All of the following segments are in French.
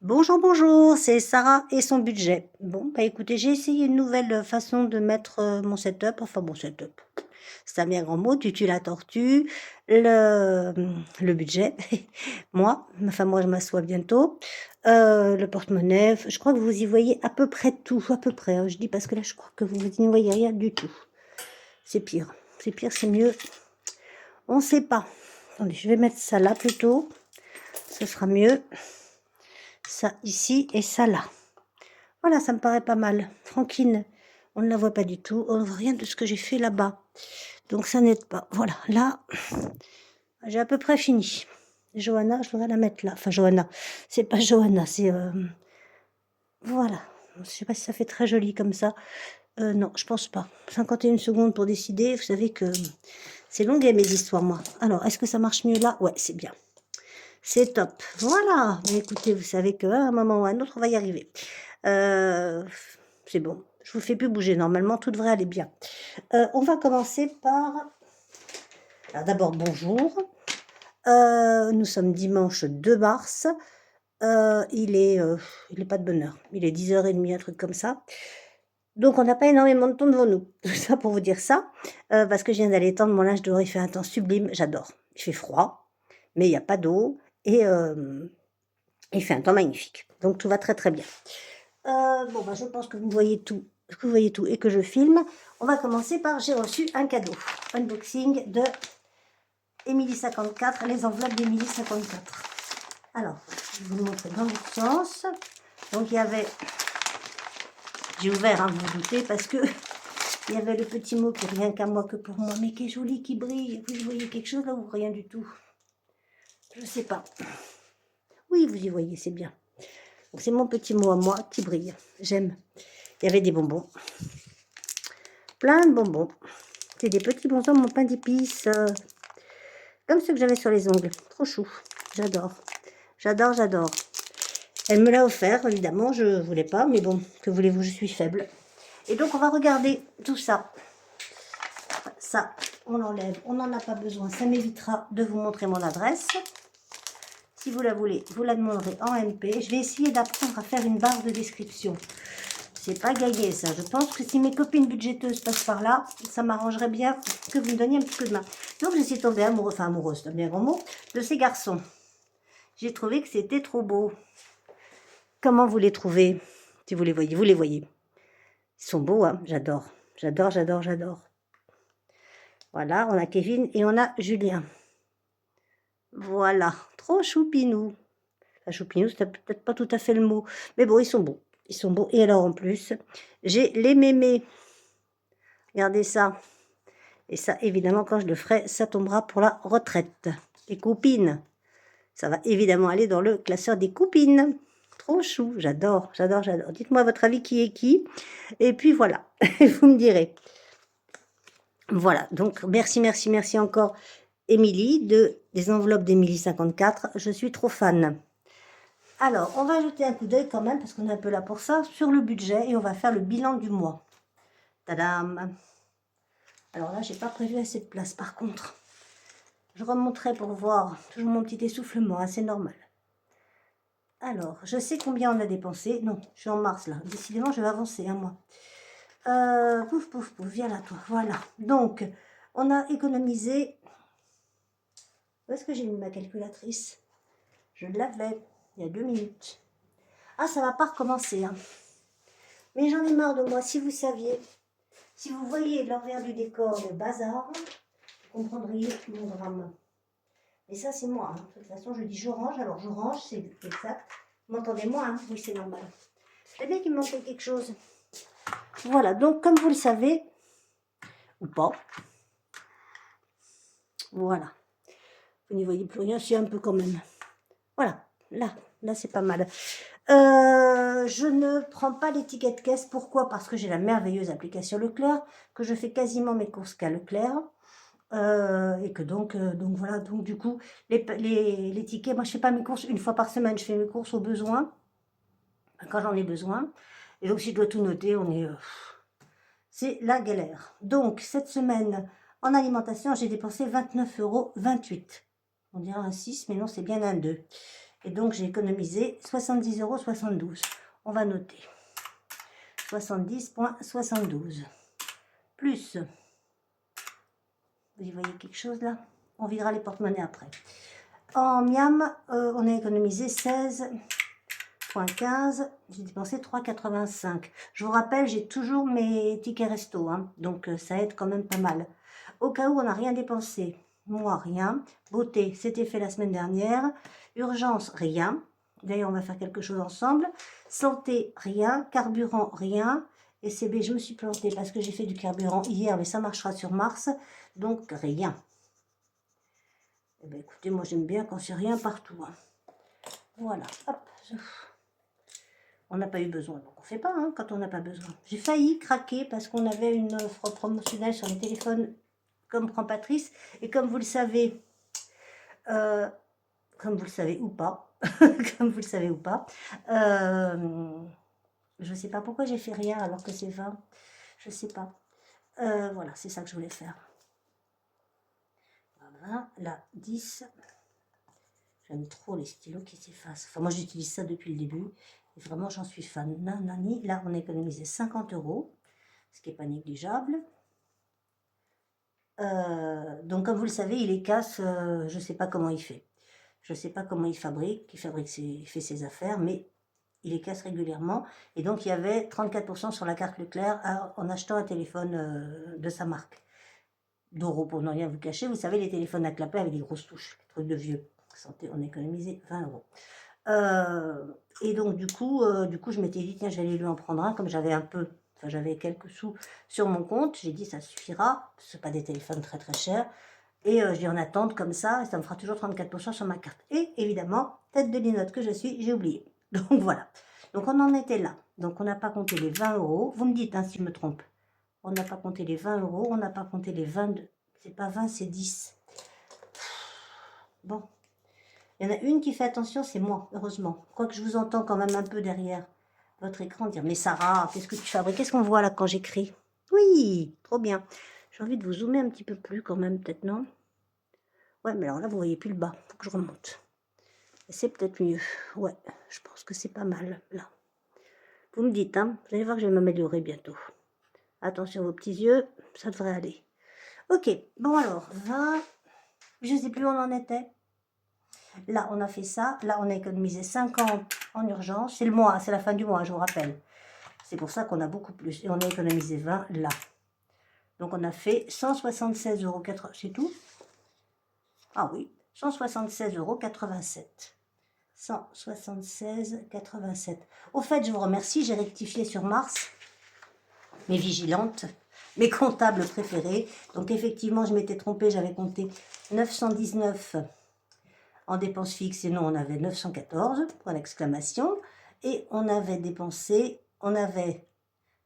Bonjour, bonjour, c'est Sarah et son budget. Bon, bah écoutez, j'ai essayé une nouvelle façon de mettre mon setup. Enfin, bon, setup, c'est un bien grand mot. Tu la tortue, le budget. Moi, je m'assois bientôt. Le porte-monnaie, je crois que vous y voyez à peu près tout, à peu près, hein. Je dis parce que là, je crois que vous n'y voyez rien du tout. C'est pire, c'est mieux. On ne sait pas. Attendez, je vais mettre ça là plutôt. Ce sera mieux. Ça ici et ça là. Voilà, ça me paraît pas mal. Franquine, on ne la voit pas du tout. On ne voit rien de ce que j'ai fait là-bas. Donc ça n'aide pas. Voilà, là, j'ai à peu près fini. Johanna, je devrais la mettre là. Enfin, Johanna, c'est pas Johanna, c'est... voilà. Je sais pas si ça fait très joli comme ça. Non, je pense pas. 51 secondes pour décider. Vous savez que c'est long mes histoires, moi. Alors, est-ce que ça marche mieux là? Ouais, c'est bien. C'est top. Voilà. Mais écoutez, vous savez qu'à un moment ou à un autre, on va y arriver. C'est bon. Je vous fais plus bouger. Normalement, tout devrait aller bien. On va commencer par... Alors d'abord, bonjour. Nous sommes dimanche 2 mars. Il est pas de bonne heure. Il est 10h30, un truc comme ça. Donc, on n'a pas énormément de temps devant nous. Tout ça pour vous dire ça. Parce que je viens d'aller tendre mon linge dehors. Il fait un temps sublime. J'adore. Il fait froid, mais il n'y a pas d'eau. Et il fait un temps magnifique. Donc, tout va très très bien. Bon, bah, je pense que vous voyez tout, et que je filme. On va commencer par j'ai reçu un cadeau. Unboxing de Émilie 54, les enveloppes d'Émilie 54. Alors, je vais vous le montrer dans l'autre sens. Donc, il y avait... J'ai ouvert, hein, vous vous doutez, parce que il y avait le petit mot qui est rien qu'à moi, que pour moi. Mais qui est joli, qui brille. Vous y voyez quelque chose là ou rien du tout? Je sais pas. Oui, vous y voyez, c'est bien. Donc, c'est mon petit mot à moi qui brille. J'aime. Il y avait des bonbons. Plein de bonbons. C'est des petits bonbons, mon pain d'épices. Comme ceux que j'avais sur les ongles. Trop chou. J'adore. J'adore, j'adore. Elle me l'a offert, évidemment. Je ne voulais pas, mais bon, que voulez-vous, je suis faible. Et donc, on va regarder tout ça. Ça, on l'enlève. On n'en a pas besoin. Ça m'évitera de vous montrer mon adresse. Si vous la voulez, vous la demanderez en MP. Je vais essayer d'apprendre à faire une barre de description. C'est pas gagné, ça. Je pense que si mes copines budgéteuses passent par là, ça m'arrangerait bien que vous me donniez un petit coup de main. Donc, je suis tombée amoureuse, enfin amoureuse, c'est un bien grand mot, de ces garçons. J'ai trouvé que c'était trop beau. Comment vous les trouvez? Si vous les voyez, vous les voyez. Ils sont beaux, hein. J'adore. J'adore, j'adore, j'adore. Voilà, on a Kevin et on a Julien. Voilà, trop choupinou. Enfin, choupinou, c'est peut-être pas tout à fait le mot. Mais bon, ils sont beaux. Ils sont beaux. Et alors, en plus, j'ai les mémés. Regardez ça. Et ça, évidemment, quand je le ferai, ça tombera pour la retraite. Les copines. Ça va évidemment aller dans le classeur des copines. Trop chou. J'adore, j'adore, j'adore. Dites-moi votre avis, qui est qui. Et puis voilà, vous me direz. Voilà, donc merci, merci, merci encore, Émilie, des enveloppes d'Émilie 54. Je suis trop fan. Alors, on va jeter un coup d'œil quand même, parce qu'on est un peu là pour ça, sur le budget, et on va faire le bilan du mois. Tadam! Alors là, j'ai pas prévu assez de place, par contre. Je remonterai pour voir, toujours mon petit essoufflement, hein, c'est normal. Alors, je sais combien on a dépensé. Non, je suis en mars, là. Décidément, je vais avancer, hein, moi. Pouf, pouf, pouf, viens là, toi. Voilà. Donc, on a économisé... Où est-ce que j'ai mis ma calculatrice? Je l'avais il y a 2 minutes. Ah, ça va pas recommencer, hein. Mais j'en ai marre de moi. Si vous saviez, si vous voyez l'envers du décor, le bazar, vous comprendriez mon drame. Et ça, c'est moi, hein. De toute façon, je dis je range, alors je range, c'est exact. Vous m'entendez moi, hein? Oui, c'est normal. Je sais bien qu'il me manquait quelque chose. Voilà, donc comme vous le savez, ou pas, voilà. Vous n'y voyez plus rien, c'est un peu quand même. Voilà, là c'est pas mal. Je ne prends pas l'étiquette caisse. Pourquoi? Parce que j'ai la merveilleuse application Leclerc, que je fais quasiment mes courses qu'à Leclerc. Et que donc voilà, donc du coup, les tickets, moi je fais pas mes courses une fois par semaine, je fais mes courses au besoin, quand j'en ai besoin. Et donc si je dois tout noter, c'est la galère. Donc cette semaine, en alimentation, j'ai dépensé 29,28 €. On dirait un 6, mais non, c'est bien un 2. Et donc, j'ai économisé 70,72 €. On va noter. 70,72. Plus, vous y voyez quelque chose là? On videra les porte-monnaies après. En miam, on a économisé 16,15. J'ai dépensé 3,85. Je vous rappelle, j'ai toujours mes tickets resto, hein, donc ça aide quand même pas mal. Au cas où on n'a rien dépensé, moi rien. Beauté, c'était fait la semaine dernière. Urgence, rien. D'ailleurs, on va faire quelque chose ensemble. Santé, rien. Carburant, rien. Et CB, je me suis plantée parce que j'ai fait du carburant hier, mais ça marchera sur Mars. Donc, rien. Eh bien, écoutez, moi, j'aime bien quand c'est rien partout. Hein. Voilà. Hop. On n'a pas eu besoin, donc on ne fait pas hein, quand on n'a pas besoin. J'ai failli craquer parce qu'on avait une offre promotionnelle sur les téléphones comme prend Patrice. Et comme vous le savez ou pas, comme vous le savez ou pas, je ne sais pas pourquoi j'ai fait rien alors que c'est 20. Je ne sais pas. Voilà, c'est ça que je voulais faire. 20, là, 10. J'aime trop les stylos qui s'effacent. Enfin, moi, j'utilise ça depuis le début. Et vraiment, j'en suis fan. Nanani. Là, on a économisé 50 €, ce qui n'est pas négligeable. Donc, comme vous le savez, il les casse. Je ne sais pas comment il fait. Je ne sais pas comment il fabrique. Il fait ses affaires, mais il les casse régulièrement. Et donc, il y avait 34% sur la carte Leclerc en achetant un téléphone de sa marque. D'euros, pour ne rien vous cacher. Vous savez, les téléphones à clapet avec des grosses touches, les trucs de vieux. Santé, on a économisé 20 €. Et donc, du coup, je m'étais dit, tiens, j'allais lui en prendre un, comme j'avais j'avais quelques sous sur mon compte. J'ai dit, ça suffira. Ce ne sont pas des téléphones très très chers. Et je vais en attendre comme ça, et ça me fera toujours 34% sur ma carte. Et évidemment, tête de linotte que je suis, j'ai oublié. Donc voilà. Donc on en était là. Donc on n'a pas compté les 20 €. Vous me dites hein, si je me trompe. On n'a pas compté les 20 €, on n'a pas compté les 22. C'est pas 20, c'est 10. Bon. Il y en a une qui fait attention, c'est moi, heureusement. Quoique je vous entends quand même un peu derrière votre écran dire « Mais Sarah, qu'est-ce que tu fabriques? Qu'est-ce qu'on voit là quand j'écris ?» Oui, trop bien. J'ai envie de vous zoomer un petit peu plus quand même, peut-être, non? Ouais, mais alors là, vous voyez plus le bas. Faut que je remonte. C'est peut-être mieux. Ouais, je pense que c'est pas mal, là. Vous me dites, hein. Vous allez voir que je vais m'améliorer bientôt. Attention vos petits yeux, ça devrait aller. Ok, bon alors, 20, je ne sais plus où on en était. Là, on a fait ça. Là, on a économisé 50 en urgence. C'est le mois, c'est la fin du mois, je vous rappelle. C'est pour ça qu'on a beaucoup plus. Et on a économisé 20 là. Donc, on a fait 176,80 €. C'est tout? Ah oui, 176,87 €. 176,87 €. Au fait, je vous remercie, j'ai rectifié sur Mars. Mes vigilantes, mes comptables préférés. Donc effectivement, je m'étais trompée, j'avais compté 919 en dépenses fixes et non, on avait 914, point d'exclamation. Et on avait dépensé, on avait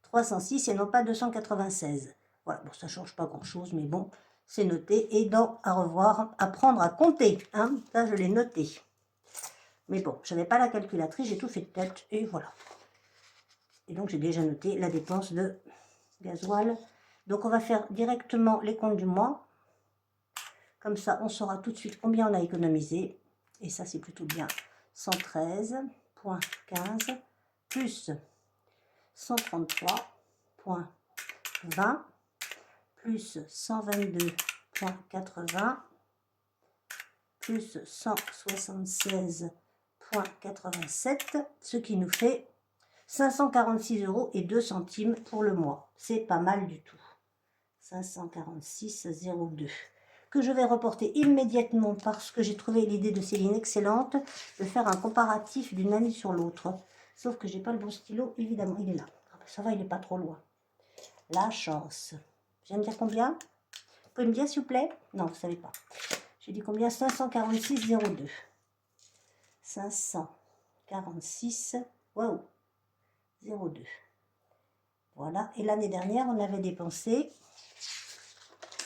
306 et non pas 296. Voilà, bon, ça ne change pas grand-chose, mais bon, c'est noté. Et dans à revoir, apprendre à compter, hein, ça je l'ai noté. Mais bon, je n'avais pas la calculatrice, j'ai tout fait de tête et voilà. Et donc j'ai déjà noté la dépense de gasoil. Donc on va faire directement les comptes du mois. Comme ça, on saura tout de suite combien on a économisé. Et ça, c'est plutôt bien. 113,15 plus 133,20 plus 122,80 plus 176,87, ce qui nous fait 546,02 € pour le mois. C'est pas mal du tout. 546,02 € que je vais reporter immédiatement parce que j'ai trouvé l'idée de Céline excellente de faire un comparatif d'une année sur l'autre. Sauf que j'ai pas le bon stylo, évidemment, il est là. Ça va, il n'est pas trop loin. La chance. Je viens de dire combien? Vous pouvez me dire s'il vous plaît? Non, vous ne savez pas. J'ai dit combien? 546,02. 546, waouh, 02. Voilà, et l'année dernière, on avait dépensé,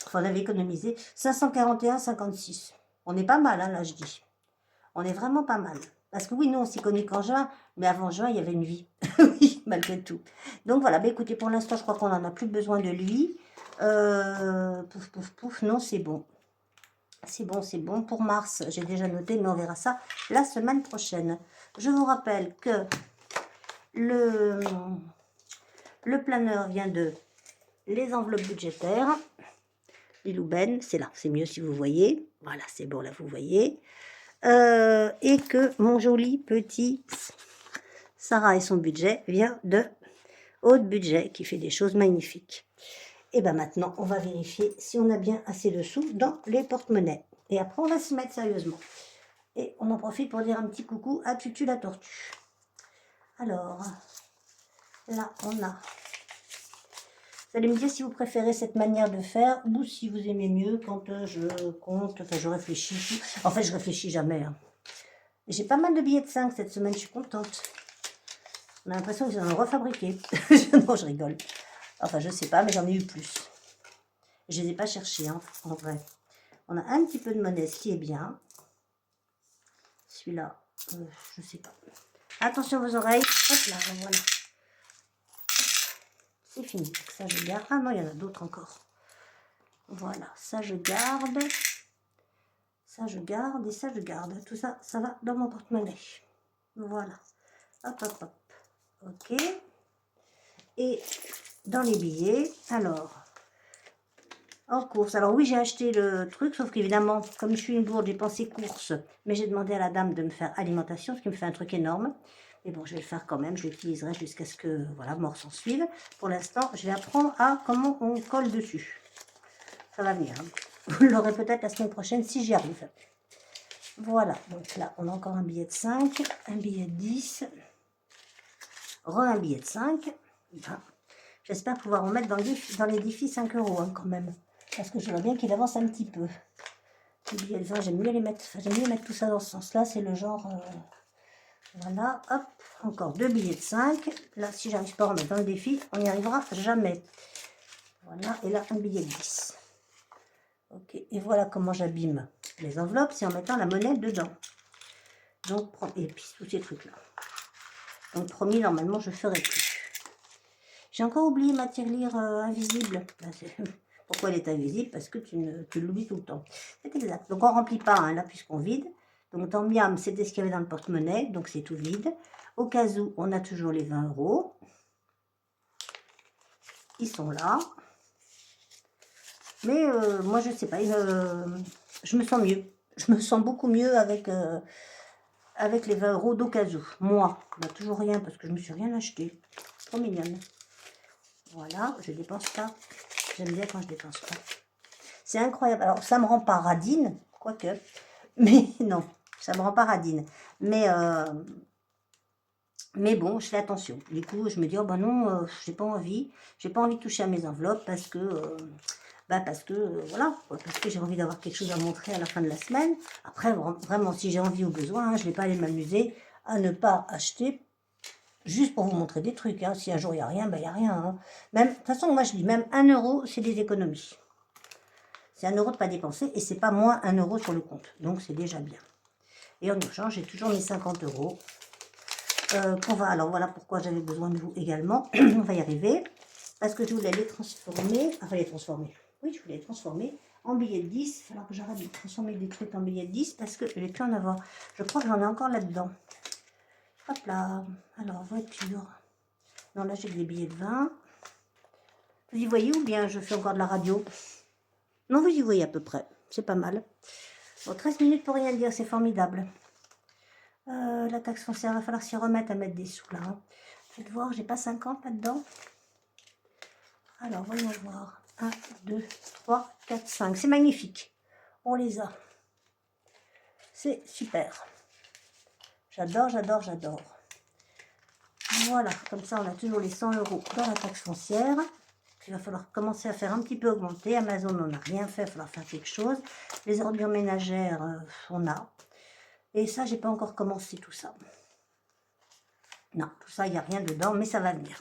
enfin, on avait économisé 541,56. On est pas mal, hein, là, je dis. On est vraiment pas mal. Parce que oui, nous, on s'y connaît qu'en juin, mais avant juin, il y avait une vie. Oui, malgré tout. Donc voilà, bah, écoutez, pour l'instant, je crois qu'on n'en a plus besoin de lui. Pouf, pouf, pouf, non, c'est bon. C'est bon, c'est bon. Pour mars, j'ai déjà noté, mais on verra ça la semaine prochaine. Je vous rappelle que le planeur vient de les enveloppes budgétaires. Lilouben, c'est là, c'est mieux si vous voyez. Voilà, c'est bon, là, vous voyez. Et que mon joli petit Sarah et son budget vient de Haute Budget, qui fait des choses magnifiques. Et bien maintenant, on va vérifier si on a bien assez de sous dans les porte-monnaies. Et après, on va s'y mettre sérieusement. Et on en profite pour dire un petit coucou à Tutu la tortue. Alors, là, on a... Vous allez me dire si vous préférez cette manière de faire ou si vous aimez mieux quand je compte, enfin je réfléchis. En fait, je réfléchis jamais. Hein. J'ai pas mal de billets de 5 cette semaine, je suis contente. On a l'impression qu'ils en ont refabriqué. Non, je rigole. Enfin, je sais pas, mais j'en ai eu plus. Je les ai pas cherchés, hein, en vrai. On a un petit peu de monnaie, ce qui est bien. Celui-là, je sais pas. Attention vos oreilles. Hop là, voilà. C'est fini. Ça, je garde. Ah non, il y en a d'autres encore. Voilà, ça, je garde. Ça, je garde et ça, je garde. Tout ça, ça va dans mon porte-monnaie. Voilà. Hop, hop, hop. Ok. Et dans les billets, alors, en course. Alors oui, j'ai acheté le truc, sauf qu'évidemment, comme je suis une gourde, j'ai pensé course. Mais j'ai demandé à la dame de me faire alimentation, ce qui me fait un truc énorme. Mais bon, je vais le faire quand même. Je l'utiliserai jusqu'à ce que, voilà, mort s'en suive. Pour l'instant, je vais apprendre à comment on colle dessus. Ça va venir. Hein. Vous l'aurez peut-être la semaine prochaine si j'y arrive. Voilà, donc là, on a encore un billet de 5, un billet de 10, un billet de 5. Enfin, j'espère pouvoir en mettre dans les défis 5 € hein, quand même. Parce que je vois bien qu'il avance un petit peu. Les billets de 20, j'aime mieux les mettre, tout ça dans ce sens-là. C'est le genre... voilà, hop, encore 2 billets de 5. Là, si j'arrive pas à en mettre dans le défi, on n'y arrivera jamais. Voilà, et là, un billet de 10. Ok, et voilà comment j'abîme les enveloppes, c'est en mettant la monnaie dedans. Donc, et puis tous ces trucs-là. Donc, promis, normalement, je ferai plus. J'ai encore oublié ma tirelire invisible. Là, pourquoi elle est invisible? Parce que tu l'oublies tout le temps. C'est exact. Donc, on ne remplit pas, hein, là, puisqu'on vide. Donc, dans Miam, c'était ce qu'il y avait dans le porte-monnaie. Donc, c'est tout vide. Au cas où, on a toujours les 20 €. Ils sont là. Mais moi, je ne sais pas. Je me sens mieux. Je me sens beaucoup mieux avec les 20 € d'occasion. Moi, on n'a toujours rien parce que je ne me suis rien acheté. Trop mignonne. Voilà, je dépense pas. J'aime bien quand je dépense pas. C'est incroyable. Alors, ça me rend pas radine, quoique. Mais non, ça me rend pas radine. Mais bon, je fais attention. Du coup, je me dis, oh ben non, j'ai pas envie. J'ai pas envie de toucher à mes enveloppes parce que... voilà, parce que j'ai envie d'avoir quelque chose à montrer à la fin de la semaine. Après, vraiment, si j'ai envie ou besoin, je ne vais pas aller m'amuser à ne pas acheter juste pour vous montrer des trucs. Hein. Si un jour il n'y a rien, ben il n'y a rien. Hein. Même, de toute façon, moi je dis même 1 €, c'est des économies. C'est 1 € de ne pas dépenser et c'est pas moins 1 € sur le compte. Donc c'est déjà bien. Et en urgence, j'ai toujours mes 50 €. Alors voilà pourquoi j'avais besoin de vous également. On va y arriver. Parce que je voulais les transformer. Enfin, les transformer. Oui, je voulais les transformer en billets de 10. Il va falloir que j'arrête de transformer des trucs en billets de 10 parce que je ne vais plus en avoir. Je crois que j'en ai encore là-dedans. Hop là. Alors, voiture. Non, là, j'ai des billets de 20. Vous y voyez ou bien je fais encore de la radio? Non, vous y voyez à peu près. C'est pas mal. Bon, 13 minutes pour rien dire, c'est formidable. La taxe foncière, il va falloir s'y remettre à mettre des sous là. Hein. Faites voir, j'ai pas 50 là-dedans. Alors, voyons voir. 1, 2, 3, 4, 5. C'est magnifique. On les a. C'est super. J'adore, j'adore, j'adore. Voilà, comme ça, on a toujours les 100 € dans la taxe foncière. Il va falloir commencer à faire un petit peu augmenter. Amazon, on n'a rien fait, il va falloir faire quelque chose. Les ordures ménagères, on a. Et ça, j'ai pas encore commencé tout ça. Non, tout ça, il n'y a rien dedans, mais ça va venir.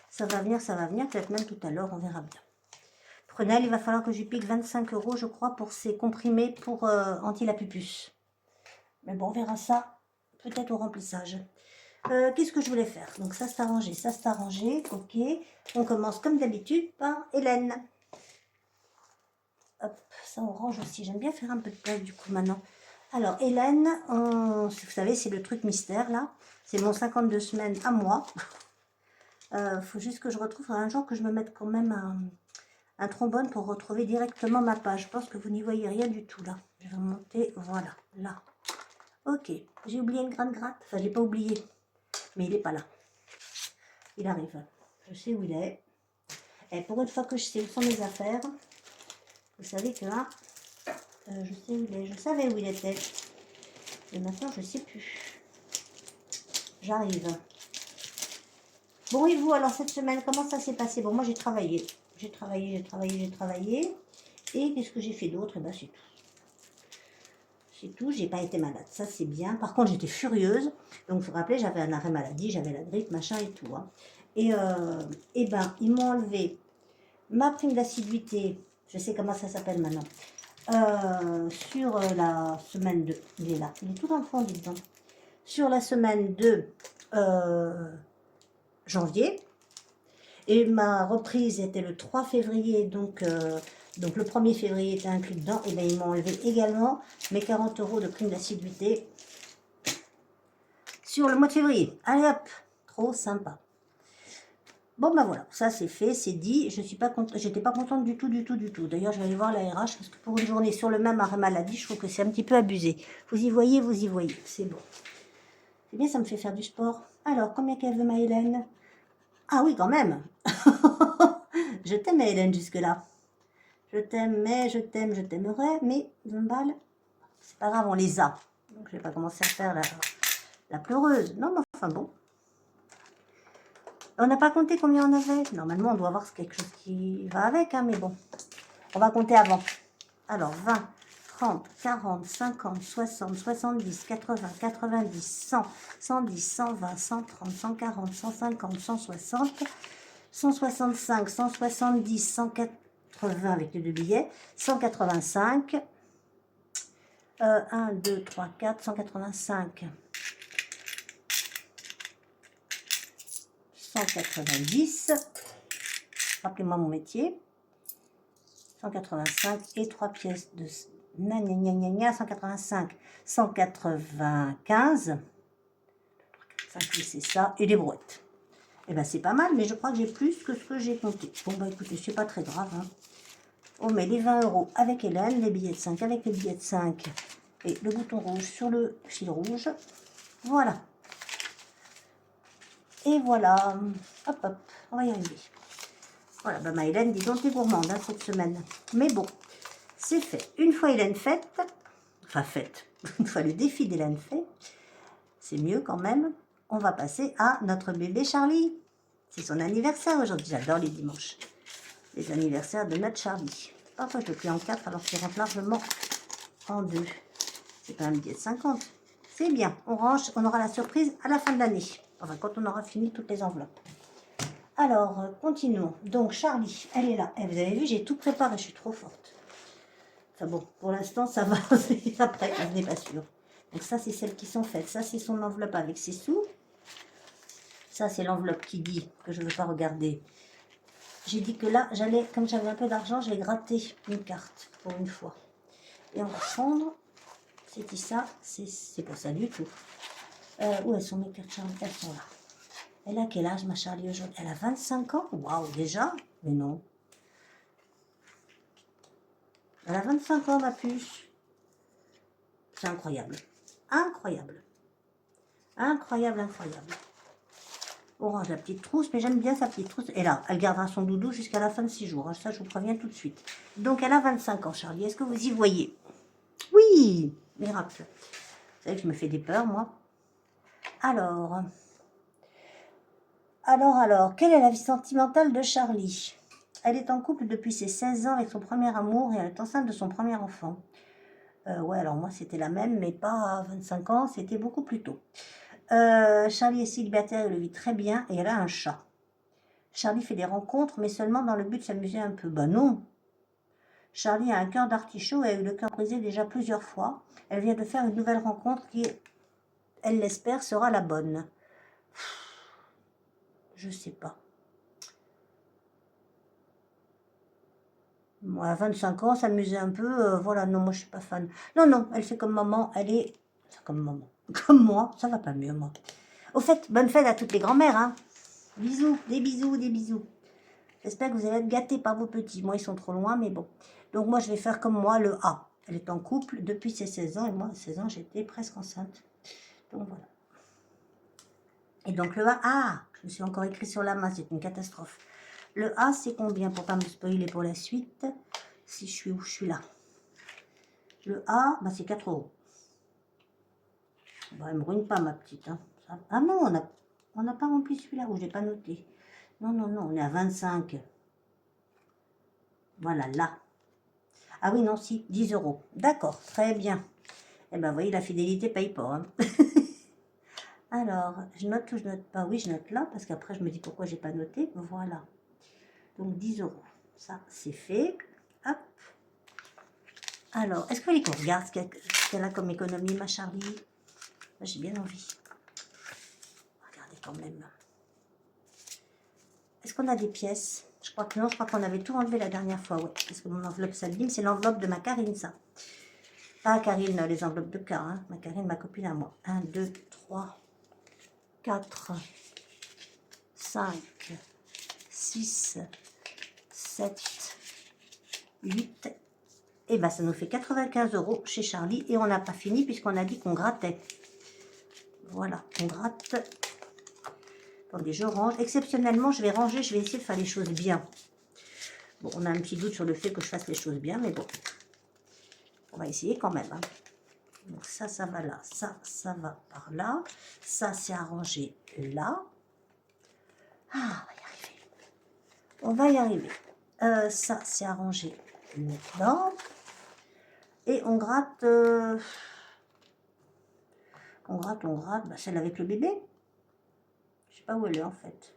Ça va venir, peut-être même tout à l'heure, on verra bien. Prunelle, il va falloir que je pique 25 €, je crois, pour ces comprimés pour anti-lapupus. Mais bon, on verra ça peut-être au remplissage. Qu'est-ce que je voulais faire? Donc ça c'est arrangé, ok. On commence comme d'habitude par Hélène. Hop, ça on range aussi. J'aime bien faire un peu de place du coup maintenant. Alors, Hélène, vous savez, c'est le truc mystère là. C'est mon 52 semaines à moi. Faut juste que je retrouve un jour que je me mette quand même un trombone pour retrouver directement ma page. Je pense que vous n'y voyez rien du tout là. Je vais remonter, voilà, là. Ok, j'ai oublié une grande gratte. Enfin, j'ai pas oublié, mais il n'est pas là. Il arrive. Je sais où il est. Et pour une fois que je sais où sont mes affaires, vous savez que là, je sais où il est. Je savais où il était. Et maintenant, je ne sais plus. J'arrive. Bon, et vous, alors cette semaine, comment ça s'est passé? Bon, moi, j'ai travaillé. J'ai travaillé. Et qu'est-ce que j'ai fait d'autre? Eh ben, c'est tout. C'est tout, j'ai pas été malade. Ça, c'est bien. Par contre, j'étais furieuse. Donc, vous vous rappelez, j'avais un arrêt maladie, j'avais la grippe, machin et tout. Hein. Et ben, ils m'ont enlevé ma prime d'assiduité. Je sais comment ça s'appelle maintenant. Sur la semaine de... Il est là. Il est tout dans le fond, dites donc. Sur la semaine de janvier. Et ma reprise était le 3 février, donc le 1er février était inclus dedans. Et bien, ils m'ont enlevé également mes 40 € de prime d'assiduité sur le mois de février. Allez hop, trop sympa. Bon ben voilà, ça c'est fait, c'est dit. Je suis pas contente, j'étais pas contente du tout. D'ailleurs, je vais aller voir la RH parce que pour une journée sur le même arrêt maladie, je trouve que c'est un petit peu abusé. Vous y voyez, c'est bon. C'est bien, ça me fait faire du sport. Alors, combien qu'elle veut ma Hélène? Ah oui, quand même. Je t'aime, Hélène, jusque-là. Je t'aime, mais je t'aimerais, mais 20 balles, c'est pas grave, on les a. Donc, je vais pas commencer à faire la pleureuse. Non, mais enfin bon. On n'a pas compté combien on avait. Normalement, on doit avoir quelque chose qui va avec, hein, mais bon. On va compter avant. Alors, 20, 30, 40, 50, 60, 70, 80, 90, 100, 110, 120, 130, 140, 150, 160, 165, 170, 180 avec les deux billets, 185, 1, 2, 3, 4, 185, 190, rappelez-moi mon métier, 185 et 3 pièces de 185, 195, c'est ça, et les brouettes. Et ben c'est pas mal, mais je crois que j'ai plus que ce que j'ai compté. Bon bah écoutez, c'est pas très grave. Hein. On met les 20 € avec Hélène, les billets de 5 avec les billets de 5 et le bouton rouge sur le fil rouge. Voilà. Et voilà. Hop hop, on va y arriver. Voilà, bah ma Hélène, dis donc, t'es gourmande hein, cette semaine. Mais bon, c'est fait. Une fois Hélène faite, enfin faite, une fois le défi d'Hélène fait, c'est mieux quand même. On va passer à notre bébé Charlie. C'est son anniversaire aujourd'hui. J'adore les dimanches. Les anniversaires de notre Charlie. Parfois, je le plie en 4 alors qu'il rentre largement en 2. C'est pas un billet de 50. C'est bien. On range, on aura la surprise à la fin de l'année. Enfin, quand on aura fini toutes les enveloppes. Alors, continuons. Donc, Charlie, elle est là. Et vous avez vu, j'ai tout préparé. Je suis trop forte. Enfin bon, pour l'instant, ça va. Après, je n'ai pas sûr. Donc, ça, c'est celles qui sont faites. Ça, c'est son enveloppe avec ses sous. Ça, c'est l'enveloppe qui dit que je ne veux pas regarder. J'ai dit que là, j'allais, comme j'avais un peu d'argent, j'ai gratté une carte pour une fois. Et on va prendre. C'était ça. C'est pas ça du tout. Où elles sont mes cartes Charlie? Elles sont là. Elle a quel âge, ma Charlie, aujourd'hui? Elle a 25 ans? Waouh, déjà? Mais non. Elle a 25 ans, ma puce. C'est incroyable. Incroyable. Incroyable. Orange, la petite trousse, mais j'aime bien sa petite trousse. Et là, elle gardera son doudou jusqu'à la fin de 6 jours. Hein, ça, je vous préviens tout de suite. Donc, elle a 25 ans, Charlie. Est-ce que vous y voyez? Oui, miracle. Vous savez que je me fais des peurs, moi. Alors, quelle est la vie sentimentale de Charlie? Elle est en couple depuis ses 16 ans avec son premier amour et elle est enceinte de son premier enfant. Ouais, alors moi, c'était la même, mais pas à 25 ans, c'était beaucoup plus tôt. Charlie est célibataire, elle le vit très bien et elle a un chat. Charlie fait des rencontres, mais seulement dans le but de s'amuser un peu. Ben non. Charlie a un cœur d'artichaut et a eu le cœur brisé déjà plusieurs fois. Elle vient de faire une nouvelle rencontre qui, elle l'espère, sera la bonne. Je sais pas. Moi, à 25 ans, s'amuser un peu, voilà, non, moi, je suis pas fan. Non, non, elle fait comme maman, elle est enfin, comme maman, comme moi, ça va pas mieux, moi. Au fait, bonne fête à toutes les grand-mères, hein. Bisous, des bisous, des bisous. J'espère que vous allez être gâtés par vos petits. Moi, ils sont trop loin, mais bon. Donc, moi, je vais faire comme moi, le A. Elle est en couple depuis ses 16 ans, et moi, à 16 ans, j'étais presque enceinte. Donc, voilà. Et donc, le A, ah, je me suis encore écrit sur la main, c'est une catastrophe. Le A, c'est combien? Pour pas me spoiler pour la suite. Si je suis où? Je suis là. Le A, bah, c'est 4 euros. Bon, elle me ruine pas, ma petite. Hein. Ah non, on n'a pas rempli celui-là, où je n'ai pas noté. Non, non, non, on est à 25. Voilà, là. Ah oui, non, si, 10 euros. D'accord, très bien. Eh ben, vous voyez, la fidélité paye pas. Hein. Alors, je note ou je note pas? Oui, je note là, parce qu'après, je me dis pourquoi j'ai pas noté. Voilà. Donc, 10 euros. Ça, c'est fait. Hop. Alors, est-ce que vous voulez qu'on regarde ce qu'elle a comme économie, ma Charlie? J'ai bien envie. Regardez quand même. Est-ce qu'on a des pièces? Je crois que non, je crois qu'on avait tout enlevé la dernière fois. Ouais, parce que mon enveloppe s'abîme. C'est l'enveloppe de ma Karine, ça. Pas Karine, les enveloppes de cas. Hein. Ma Karine, ma copine à moi. 1, 2, 3, 4, 5, 6, 7, 8. Et bien, ça nous fait 95 euros chez Charlie. Et on n'a pas fini puisqu'on a dit qu'on grattait. Voilà, on gratte. Attendez, je range. Exceptionnellement, je vais ranger. Je vais essayer de faire les choses bien. Bon, on a un petit doute sur le fait que je fasse les choses bien, mais bon. On va essayer quand même. Hein. Donc ça, ça va là. Ça va par là. Ça, c'est arrangé là. Ah, on va y arriver. On va y arriver. Ça, c'est arrangé là. Et on gratte... on gratte. Bah, celle avec le bébé. Je sais pas où elle est en fait.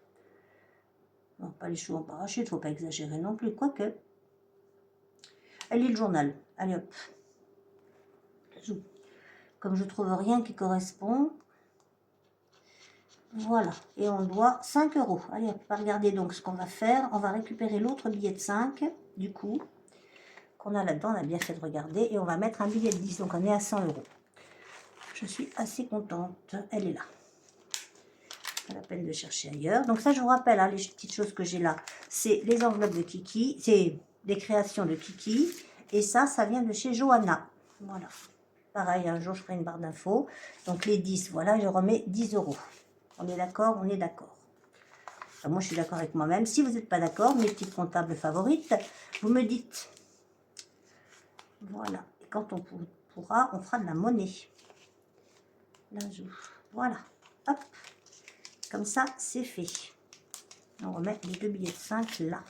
Non, pas les choux en parachute. Faut pas exagérer non plus. Quoique. Elle lit le journal. Allez hop. Comme je trouve rien qui correspond... Voilà, et on doit 5 euros. Allez, on va regarder donc ce qu'on va faire. On va récupérer l'autre billet de 5, du coup, qu'on a là-dedans. On a bien fait de regarder. Et on va mettre un billet de 10, donc on est à 100 euros. Je suis assez contente. Elle est là. Pas la peine de chercher ailleurs. Donc ça, je vous rappelle, hein, les petites choses que j'ai là, c'est les enveloppes de Kiki. C'est des créations de Kiki. Et ça vient de chez Johanna. Voilà. Pareil, un jour, je ferai une barre d'infos. Donc les 10, voilà, je remets 10 euros. On est d'accord? On est d'accord. Enfin, moi, je suis d'accord avec moi-même. Si vous n'êtes pas d'accord, mes petites comptables favorites, vous me dites. Voilà. Et quand on pourra, on fera de la monnaie. L'ajout. Voilà. Hop. Comme ça, c'est fait. On remet les deux billets de 5 là.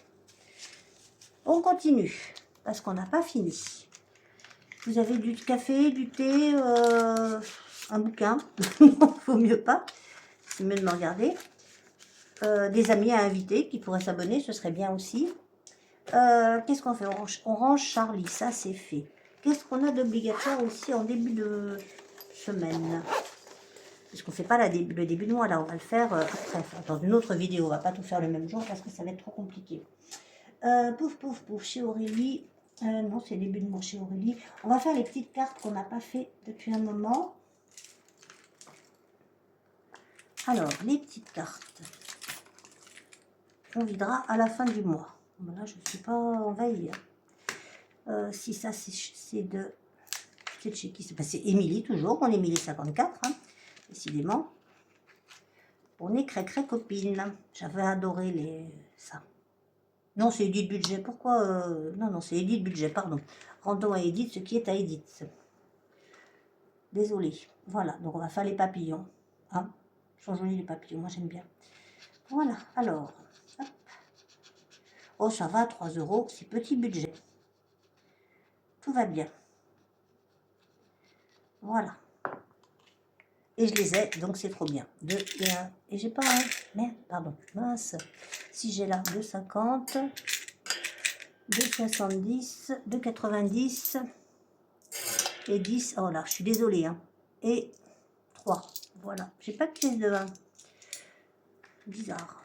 On continue. Parce qu'on n'a pas fini. Vous avez du café, du thé, un bouquin. Non, vaut mieux pas. C'est mieux de me regarder. Des amis à inviter qui pourraient s'abonner, ce serait bien aussi. Qu'est-ce qu'on fait? On range Charlie, ça c'est fait. Qu'est-ce qu'on a d'obligatoire aussi en début de semaine? Parce qu'on ne fait pas le début de mois, là, on va le faire après, dans une autre vidéo. On va pas tout faire le même jour parce que ça va être trop compliqué. Pouf, pouf, pouf, chez Aurélie. Non, c'est début de mois chez Aurélie. On va faire les petites cartes qu'on n'a pas fait depuis un moment. Alors, les petites cartes. On videra à la fin du mois. Là, je ne suis pas envahie. Si ça, c'est de... C'est de chez qui? C'est Émilie, toujours. On est Émilie 54, hein, décidément. On est cré copine. J'avais adoré ça. Non, c'est Edith Budget. Pourquoi non, c'est Edith Budget, pardon. Rendons à Edith ce qui est à Edith. Désolée. Voilà, donc on va faire les papillons. Hein. Ils sont jolis les papillons, moi j'aime bien. Voilà, alors... Hop. Oh, ça va, 3 euros, c'est petit budget. Tout va bien. Voilà. Et je les ai, donc c'est trop bien. 2 et 1. Et j'ai pas un. Merde, pardon. Mince. Si j'ai là 2,50, 2,70, 2,90 et 10. Oh là, je suis désolée. Hein. Et 3. Voilà. J'ai pas de pièce de 1. Bizarre.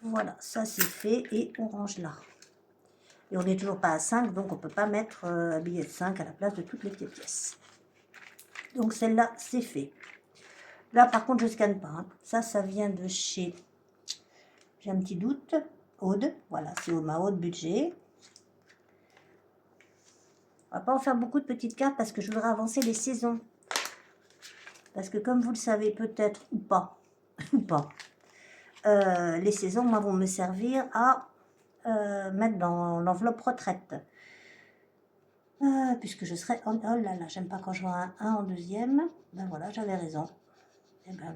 Voilà, ça c'est fait et on range là. Et on n'est toujours pas à 5, donc on ne peut pas mettre un billet de 5 à la place de toutes les petites pièces. Donc celle-là, c'est fait. Là, par contre, je ne scanne pas. Hein. Ça vient de chez... J'ai un petit doute. Aude. Voilà, c'est ma haute budget. On va pas en faire beaucoup de petites cartes parce que je voudrais avancer les saisons. Parce que comme vous le savez peut-être, ou pas, ou pas, les saisons, moi, vont me servir à mettre dans l'enveloppe retraite. Puisque je serai en... Oh là là, j'aime pas quand je vois un 1 en deuxième. Ben voilà, j'avais raison. Et ben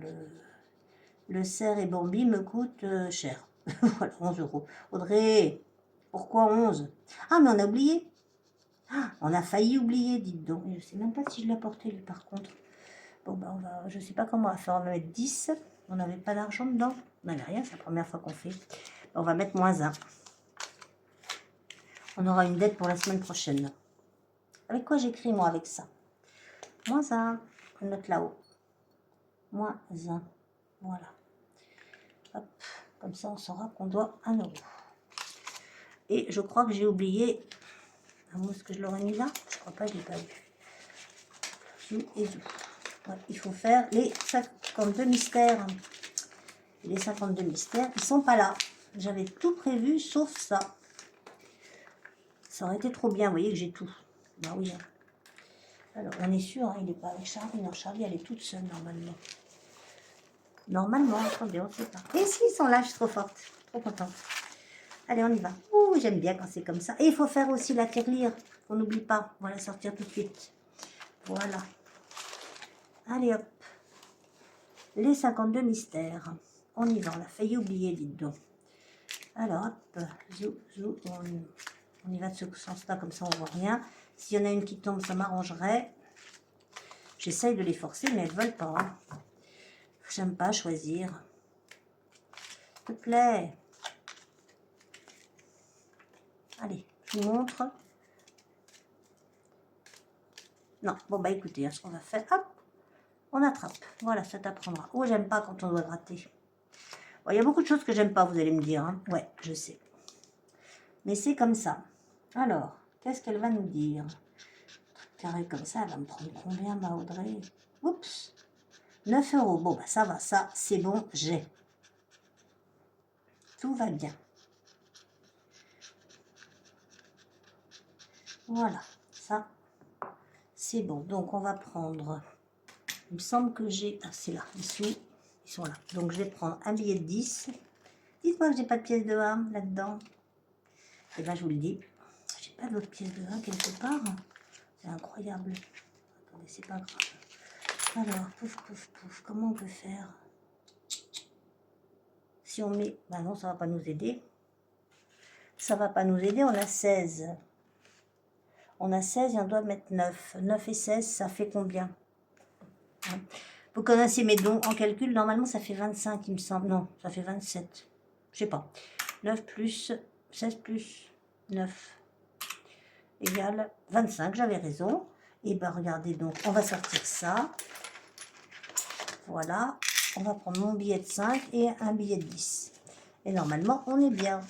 le cerf et Bambi me coûte cher. Voilà, 11 €. Audrey, pourquoi 11? Ah, mais on a oublié. Ah, on a failli oublier, dites donc. Je sais même pas si je l'ai porté, lui, par contre. Bon, ben, je sais pas comment on va faire. On va mettre 10. On n'avait pas d'argent dedans. On n'avait rien, c'est la première fois qu'on fait. On va mettre -1. On aura une dette pour la semaine prochaine. Avec quoi j'écris, moi, avec ça? -1. On note là-haut. -1. Voilà. Hop. Comme ça, on saura qu'on doit 1 €. Et je crois que j'ai oublié... Où est-ce que je l'aurais mis là? Je crois pas, je ne l'ai pas vu. Et ouais, il faut faire les 52 mystères. Et les 52 mystères, ils sont pas là. J'avais tout prévu, sauf ça. Ça aurait été trop bien, vous voyez que j'ai tout. Bah oui. Alors, on est sûr, hein, il n'est pas avec Charlie. Non, Charlie, elle est toute seule, normalement. Normalement, attendez, on ne sait pas. Et si, ils sont là, je suis trop forte. Trop contente. Allez, on y va. Ouh, j'aime bien quand c'est comme ça. Et il faut faire aussi la tirelire. On n'oublie pas. On va la sortir tout de suite. Voilà. Allez, hop. Les 52 mystères. On y va. On a failli oublier, dites donc. Alors, hop. Zou. On y va de ce sens-là, comme ça, on ne voit rien. S'il y en a une qui tombe, ça m'arrangerait. J'essaye de les forcer, mais elles ne veulent pas. Hein. J'aime pas choisir. S'il te plaît. Allez, je vous montre. Non, bon bah écoutez, ce qu'on va faire, hop, on attrape. Voilà, ça t'apprendra. Oh, j'aime pas quand on doit gratter. Bon, il y a beaucoup de choses que j'aime pas, vous allez me dire. Hein. Ouais, je sais. Mais c'est comme ça. Alors, qu'est-ce qu'elle va nous dire? Carré comme ça, elle va me prendre combien, ma Audrey? Oups, 9 €. Bon, bah ça va, ça, c'est bon, j'ai. Tout va bien. Voilà, ça, c'est bon. Donc, on va prendre... Il me semble que j'ai... Ah, c'est là, dessous. Ils sont là. Donc, je vais prendre un billet de 10. Dites-moi que j'ai pas de pièce de 1 là-dedans. Et bien, je vous le dis. J'ai pas d'autres pièces de 1 quelque part. C'est incroyable. Attendez, c'est pas grave. Alors, pouf. Comment on peut faire? Si on met... Ben non, ça va pas nous aider. Ça va pas nous aider. On a 16. On a 16 et on doit mettre 9. 9 et 16, ça fait combien? Hein? Vous connaissez mes dons en calcul. Normalement, ça fait 25, il me semble. Non, ça fait 27. Je sais pas. 9 plus 16 plus 9 égale 25. J'avais raison. Et ben regardez, donc, on va sortir ça. Voilà. On va prendre mon billet de 5 et un billet de 10. Et normalement, on est bien.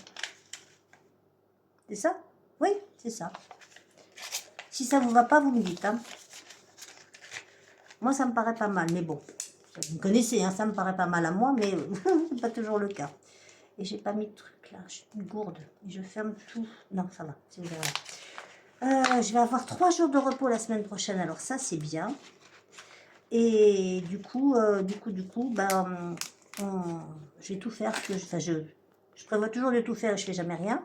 C'est ça? Oui, c'est ça. Si ça vous va pas, vous me dites. Hein. Moi, ça me paraît pas mal, mais bon. Vous me connaissez, hein, ça me paraît pas mal à moi, mais c'est pas toujours le cas. Et j'ai pas mis de truc là, j'ai une gourde. Et je ferme tout. Non, ça va, c'est vrai. Je vais avoir 3 jours de repos la semaine prochaine, alors ça, c'est bien. Et du coup, ben, je vais tout faire. Enfin, je prévois toujours de tout faire et je fais jamais rien.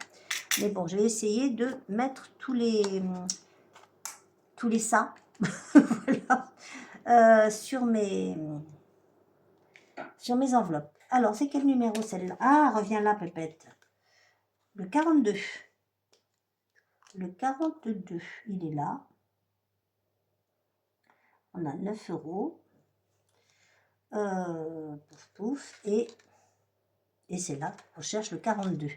Mais bon, je vais essayer de mettre tous les ça voilà, sur mes enveloppes. Alors, c'est quel numéro celle-là? Ah, reviens là, pépette. Le 42. Le 42, il est là. On a 9 €. Pouf. Et c'est là, on cherche le 42.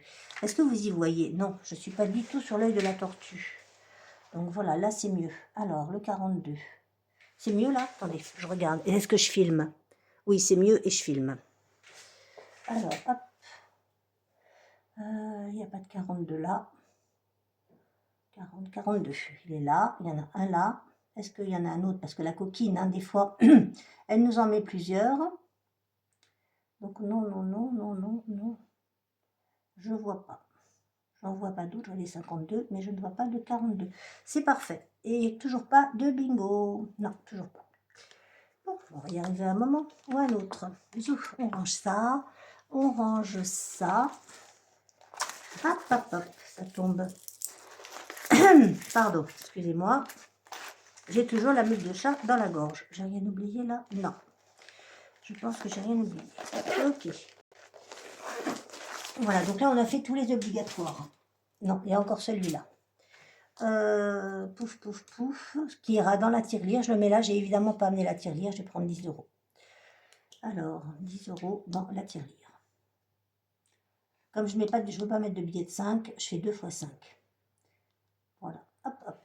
Est-ce que vous y voyez? Non, je ne suis pas du tout sur l'œil de la tortue. Donc voilà, là c'est mieux. Alors, le 42. C'est mieux là? Attendez, je regarde. Et est-ce que je filme? Oui, c'est mieux et je filme. Alors, hop. Il n'y a pas de 42 là. 40, 42. Il est là, il y en a un là. Est-ce qu'il y en a un autre? Parce que la coquine, hein, des fois, elle nous en met plusieurs. Donc non, non, non, non, non, non. Je vois pas. J'en vois pas d'autres, j'en ai 52, mais je ne vois pas de 42. C'est parfait. Et toujours pas de bingo. Non, toujours pas. Bon, on va y arriver à un moment ou à l'autre. On range ça. On range ça. Hop, hop, hop, ça tombe. Pardon, excusez-moi. J'ai toujours la mule de chat dans la gorge. J'ai rien oublié là? Non. Je pense que j'ai rien oublié. Ok. Voilà, donc là, on a fait tous les obligatoires. Non, il y a encore celui-là. Pouf, pouf, pouf. Qui ira dans la tirelire. Je le mets là. J'ai évidemment pas amené la tirelire. Je vais prendre 10 euros. Alors, 10 euros dans la tirelire. Comme je ne veux pas mettre de billets de 5, je fais 2 fois 5. Voilà. Hop, hop.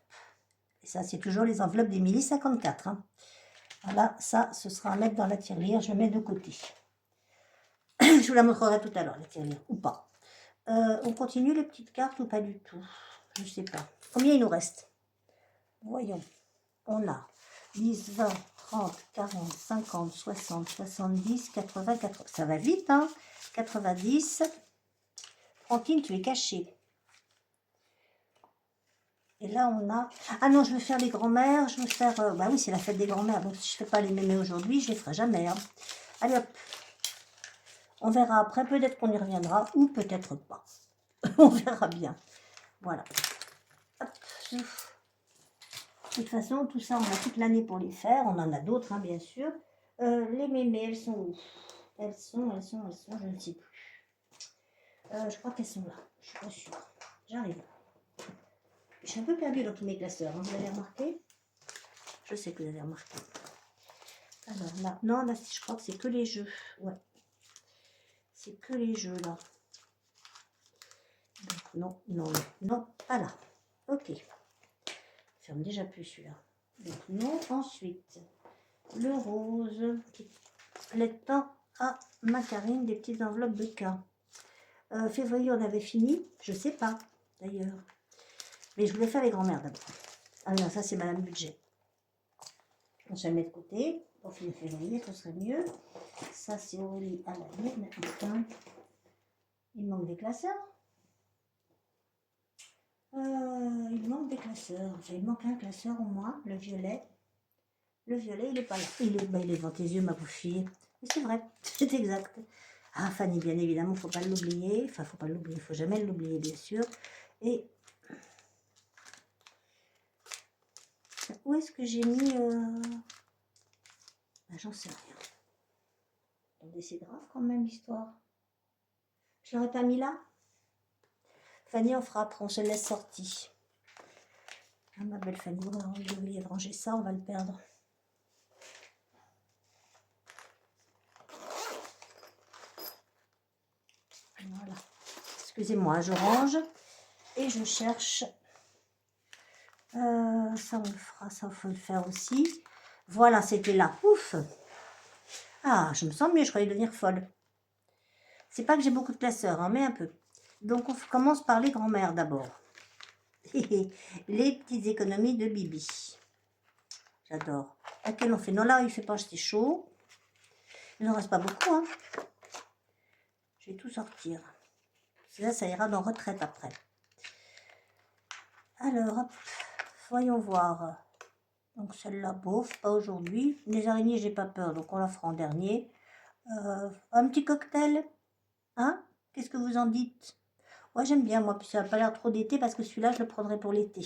Et ça, c'est toujours les enveloppes d'Emilie 54. Hein. Voilà, ça, ce sera à mettre dans la tirelire. Je mets de côté. Je vous la montrerai tout à l'heure, la tirelire, ou pas. On continue les petites cartes ou pas du tout? Je ne sais pas. Combien il nous reste? Voyons. On a 10, 20, 30, 40, 50, 60, 70, 80, 80. Ça va vite, hein? 90. Franquine, tu es cachée. Et là, on a... Ah non, je veux faire les grands-mères. Je veux faire... Bah oui, c'est la fête des grands-mères. Donc, si je ne fais pas les mémés aujourd'hui, je ne les ferai jamais. Hein. Allez, hop. On verra après. Peut-être qu'on y reviendra ou peut-être pas. On verra bien. Voilà. Hop. De toute façon, tout ça, on a toute l'année pour les faire. On en a d'autres, hein, bien sûr. Les mémés, elles sont où? Elles sont, je ne sais plus. Je crois qu'elles sont là. Je suis pas sûre. J'arrive. Je suis un peu perdue dans tous mes classeurs. Hein. Vous avez remarqué? Je sais que vous avez remarqué. Alors là, non, là, je crois que c'est que les jeux. Ouais. C'est que les jeux, là. Donc, non, non, non, non, pas là. Ok. Ferme déjà plus celui-là. Donc, non. Ensuite, le rose qui plaît tant à ma Karine, des petites enveloppes de cas. Février, on avait fini. Je sais pas, d'ailleurs. Mais je voulais faire les grands-mères d'abord. Ah non, ça, c'est Madame Budget. On se met de côté. Pour finir février, ce serait mieux. Ça, c'est Aurélie à la mienne. Il manque des classeurs. Il manque des classeurs. Il manque un classeur au moins, le violet. Le violet, il n'est pas là. Il est devant tes yeux, ma pauvre fille. Mais c'est vrai, c'est exact. Ah, Fanny, bien évidemment, il ne faut pas l'oublier. Enfin, il ne faut pas l'oublier, il ne faut jamais l'oublier, bien sûr. Et où est-ce que j'ai mis... Ben, j'en sais rien. Attendez, c'est grave quand même, l'histoire. Je l'aurais pas mis là? Fanny, on fera après, on se laisse sortir. Ah, ma belle Fanny, on a oublié de ranger ça, on va le perdre. Voilà. Excusez-moi, je range et je cherche. Ça, on le fera, ça, il faut le faire aussi. Voilà, c'était là. Ouf! Ah, je me sens mieux, je croyais devenir folle. C'est pas que j'ai beaucoup de classeurs, hein, mais un peu. Donc, on commence par les grands-mères d'abord. Les petites économies de Bibi. J'adore. À quel on fait? Non, là, il fait pas, c'est chaud. Il n'en reste pas beaucoup, hein. Je vais tout sortir. Là, ça ira dans retraite après. Alors, hop, voyons voir. Donc, celle-là, bof, pas aujourd'hui. Les araignées, j'ai pas peur, donc on la fera en dernier. Un petit cocktail, hein? Qu'est-ce que vous en dites? Ouais, j'aime bien, moi, puis ça n'a pas l'air trop d'été, parce que celui-là, je le prendrai pour l'été.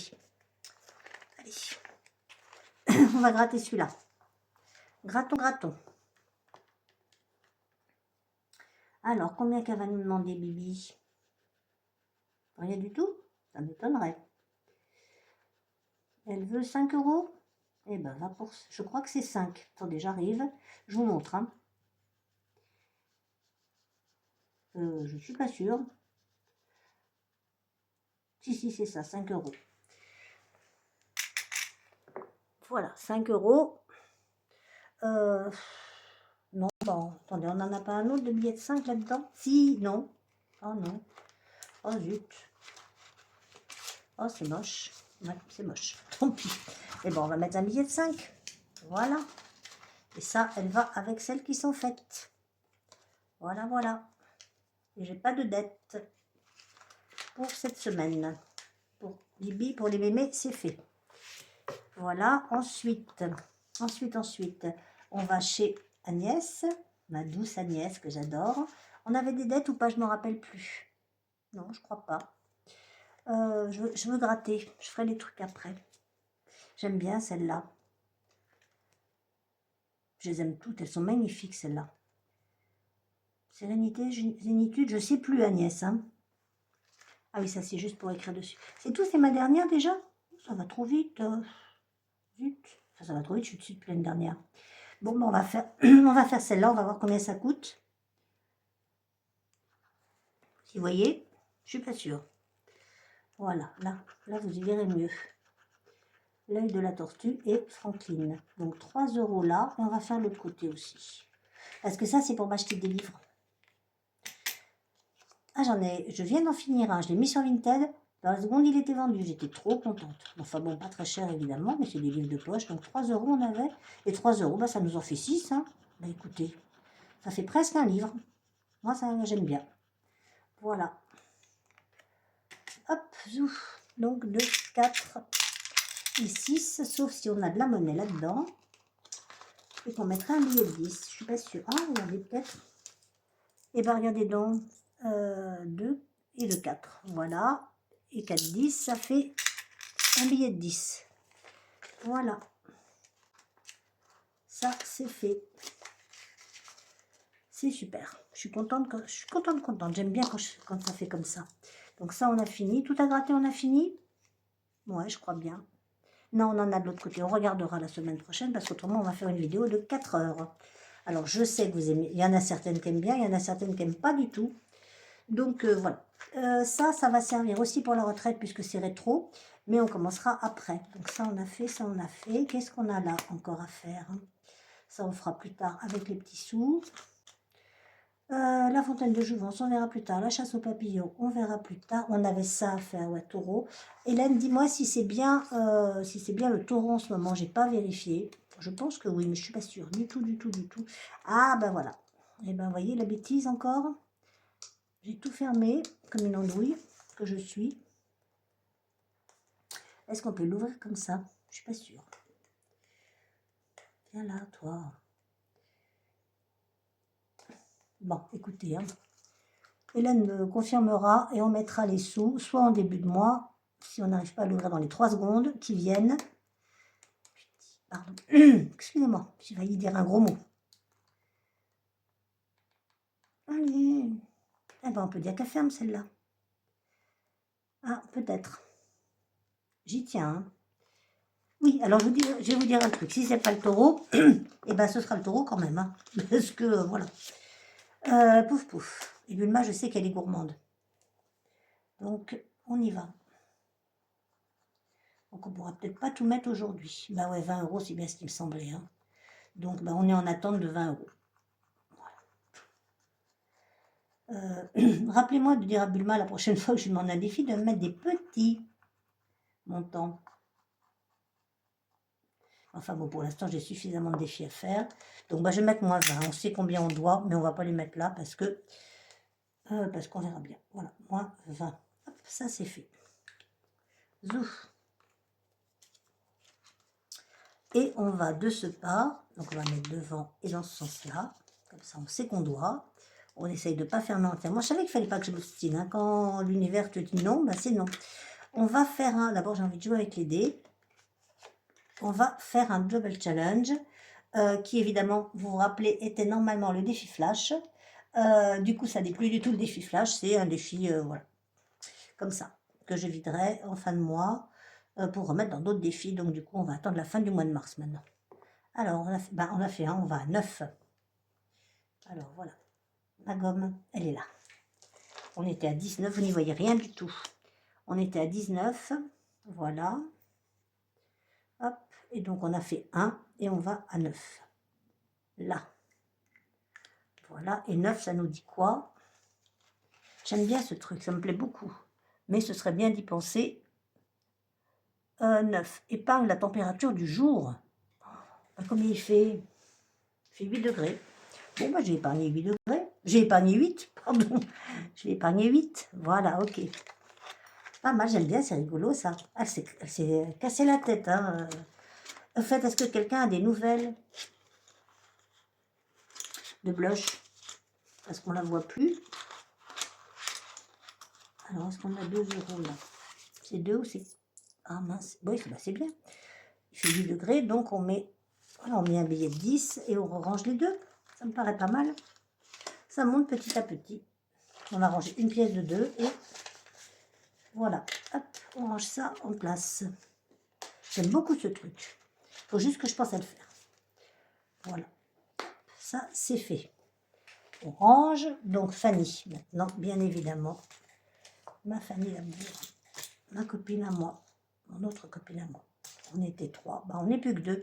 Allez. On va gratter celui-là. Grattons, grattons. Alors, combien qu'elle va nous demander, Bibi? Rien du tout? Ça m'étonnerait. Elle veut 5 euros? Eh ben, va pour... Je crois que c'est 5. Attendez, j'arrive. Je vous montre. Hein. Je ne suis pas sûre. Si, c'est ça, 5 euros. Voilà, 5 euros. Non, bon, attendez, on n'en a pas un autre de billet de 5 là-dedans? Si, non. Oh non. Oh zut. Oh, c'est moche. Ouais, c'est moche. Tant pis. Et bon, on va mettre un billet de 5. Voilà. Et ça, elle va avec celles qui sont faites. Voilà, voilà. Et j'ai pas de dette pour cette semaine. Pour Bibi, pour les mémés, c'est fait. Voilà. Ensuite, on va chez Agnès, ma douce Agnès, que j'adore. On avait des dettes ou pas, je ne me rappelle plus. Non, je crois pas. Je veux gratter. Je ferai les trucs après. J'aime bien celle-là. Je les aime toutes. Elles sont magnifiques, celles-là. Sérénité, zénitude, je sais plus, Agnès. Hein. Ah oui, ça, c'est juste pour écrire dessus. C'est tout, c'est ma dernière déjà? Ça va trop vite. Zut. Enfin, ça va trop vite, je suis dessus depuis l'année dernière. Bon, ben, on va faire, on va faire celle-là. On va voir combien ça coûte. Si vous voyez, je suis pas sûre. Voilà, là vous y verrez mieux. L'œil de la tortue et Franklin. Donc 3 € là, et on va faire l'autre côté aussi. Parce que ça, c'est pour m'acheter des livres. Ah, je viens d'en finir un, je l'ai mis sur Vinted. Dans la seconde, il était vendu, j'étais trop contente. Enfin bon, pas très cher évidemment, mais c'est des livres de poche. Donc 3 € on avait. Et 3 €, bah, ça nous en fait 6. Hein. Bah écoutez, ça fait presque un livre. Moi, ça j'aime bien. Voilà. Hop, zouf. Donc 2, 4 et 6, sauf si on a de la monnaie là-dedans. Et qu'on mettrait un billet de 10. Je suis pas sûre. Ah, regardez peut-être. Et bien regardez donc. 2 et le 4. Voilà. Et 4, 10, ça fait un billet de 10. Voilà. Ça, c'est fait. C'est super. Je suis contente. J'aime bien quand ça fait comme ça. Donc ça, on a fini. Tout à gratter, on a fini? Ouais, je crois bien. Non, on en a de l'autre côté. On regardera la semaine prochaine parce qu'autrement, on va faire une vidéo de 4 heures. Alors, je sais que vous aimez. Il y en a certaines qui aiment bien, il y en a certaines qui n'aiment pas du tout. Donc, voilà. Ça va servir aussi pour la retraite puisque c'est rétro. Mais on commencera après. Donc, ça, on a fait, ça, on a fait. Qu'est-ce qu'on a là encore à faire? Ça, on fera plus tard avec les petits sous. La fontaine de jouvence, on verra plus tard. La chasse aux papillons, on verra plus tard. On avait ça à faire, ouais, taureau. Hélène, dis-moi si c'est bien, le taureau en ce moment. J'ai pas vérifié. Je pense que oui, mais je suis pas sûre. Du tout, du tout, du tout. Ah, ben voilà. Et ben, vous voyez la bêtise encore. J'ai tout fermé, comme une andouille que je suis. Est-ce qu'on peut l'ouvrir comme ça? Je suis pas sûre. Viens là, toi. Bon, écoutez, hein. Hélène me confirmera et on mettra les sous, soit en début de mois, si on n'arrive pas à l'ouvrir dans les 3 secondes qui viennent. Pardon. Excusez-moi, j'ai failli dire un gros mot. Allez. Eh ben, on peut dire qu'elle ferme celle-là. Ah, peut-être. J'y tiens. Hein. Oui, alors je vais vous dire un truc. Si c'est pas le taureau, eh ben ce sera le taureau quand même. Hein, parce que, voilà. Pouf, pouf. Et Bulma, je sais qu'elle est gourmande. Donc, on y va. Donc, on pourra peut-être pas tout mettre aujourd'hui. Bah ouais, 20 €, c'est bien ce qui me semblait. Hein. Donc, bah, on est en attente de 20 €. Voilà. Rappelez-moi de dire à Bulma la prochaine fois que je lui demande un défi de me mettre des petits montants. Enfin bon, pour l'instant, j'ai suffisamment de défis à faire. Donc, bah, je vais mettre moins 20. On sait combien on doit, mais on va pas les mettre là parce qu'on verra bien. Voilà, moins 20. Hop, ça, c'est fait. Zouf. Et on va de ce pas, donc on va mettre devant et dans ce sens-là. Comme ça, on sait qu'on doit. On essaye de ne pas fermer entièrement. Je savais qu'il ne fallait pas que je m'obstine. Hein. Quand l'univers te dit non, bah c'est non. On va faire un... D'abord, j'ai envie de jouer avec les dés. On va faire un double challenge qui, évidemment, vous vous rappelez, était normalement le défi flash. Du coup, ça n'est plus du tout le défi flash. C'est un défi, voilà, comme ça, que je viderai en fin de mois pour remettre dans d'autres défis. Donc, du coup, on va attendre la fin du mois de mars maintenant. Alors, on a fait un, on va à 9. Alors, voilà. Ma gomme, elle est là. On était à 19, vous n'y voyez rien du tout. On était à 19, voilà. Hop, et donc on a fait 1 et on va à 9. Là. Voilà, et 9, ça nous dit quoi? J'aime bien ce truc, ça me plaît beaucoup. Mais ce serait bien d'y penser 9. Épargne la température du jour. Combien il fait? Il fait 8 degrés. Bon, bah, j'ai épargné 8 degrés. J'ai épargné 8, pardon. J'ai épargné 8. Voilà, ok. Pas mal, j'aime bien, c'est rigolo ça. Elle s'est cassé la tête. Hein. En fait, est-ce que quelqu'un a des nouvelles de Blush? Parce qu'on la voit plus. Alors, est-ce qu'on a 2 euros là? C'est 2 ou c'est... Ah mince, oui, bah, c'est bien. Il fait 8 degrés, donc on met... Voilà, on met un billet de 10 et on range les deux. Ça me paraît pas mal. Ça monte petit à petit. On a rangé une pièce de 2 et voilà. Hop, on range ça en place. J'aime beaucoup ce truc. Il faut juste que je pense à le faire. Voilà. Ça, c'est fait. On range. Donc, Fanny, maintenant, bien évidemment. Ma Fanny l'amour. Ma copine à moi. Mon autre copine à moi. On était 3. Bah, on n'est plus que 2.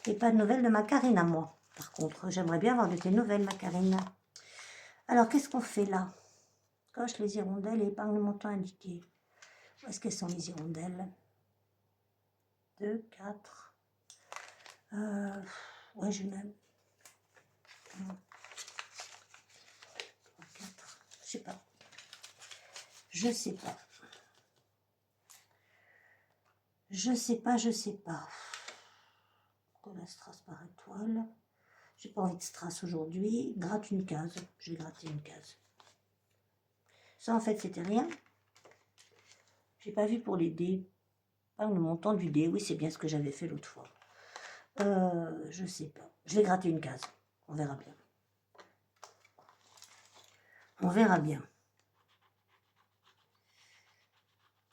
Et pas de nouvelles de ma Karine à moi. Par contre, j'aimerais bien avoir de tes nouvelles, ma Karine. Alors, qu'est-ce qu'on fait là? Coche les hirondelles et épargne le montant indiqué. Où est-ce qu'elles sont les hirondelles? 2, 4. Ouais, je même. 4. Je sais pas. Je sais pas. Je sais pas, je sais pas. Pourquoi la strass par étoile? J'ai pas envie de strass aujourd'hui. Gratte une case. Je vais gratter une case. Ça, en fait, c'était rien. J'ai pas vu pour les dés. Pas le montant du dé. Oui, c'est bien ce que j'avais fait l'autre fois. Je sais pas. Je vais gratter une case. On verra bien. On verra bien.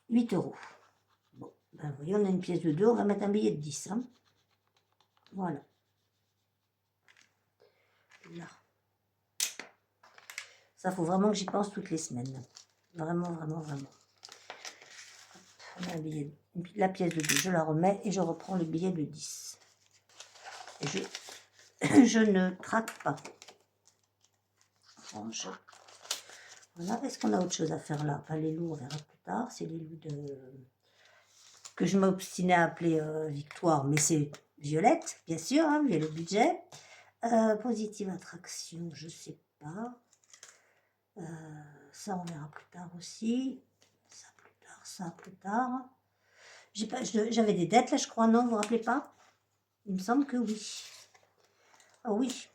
8 euros. Bon, ben vous voyez, on a une pièce de 2. On va mettre un billet de 10. Hein. Voilà. Là. Ça, faut vraiment que j'y pense toutes les semaines. Vraiment, vraiment, vraiment. On a un billet, la pièce de 2, je la remets et je reprends le billet de 10. Et je ne traque pas. Range. Voilà. Est-ce qu'on a autre chose à faire là? Enfin, les loups, on verra plus tard. C'est les loups que je m'obstinais à appeler Victoire, mais c'est Violette, bien sûr, hein, il y a le budget. Positive attraction, je sais pas. Ça, on verra plus tard aussi. Ça plus tard, ça plus tard. J'avais des dettes là, je crois, non, vous vous rappelez pas? Il me semble que oui. Ah oui.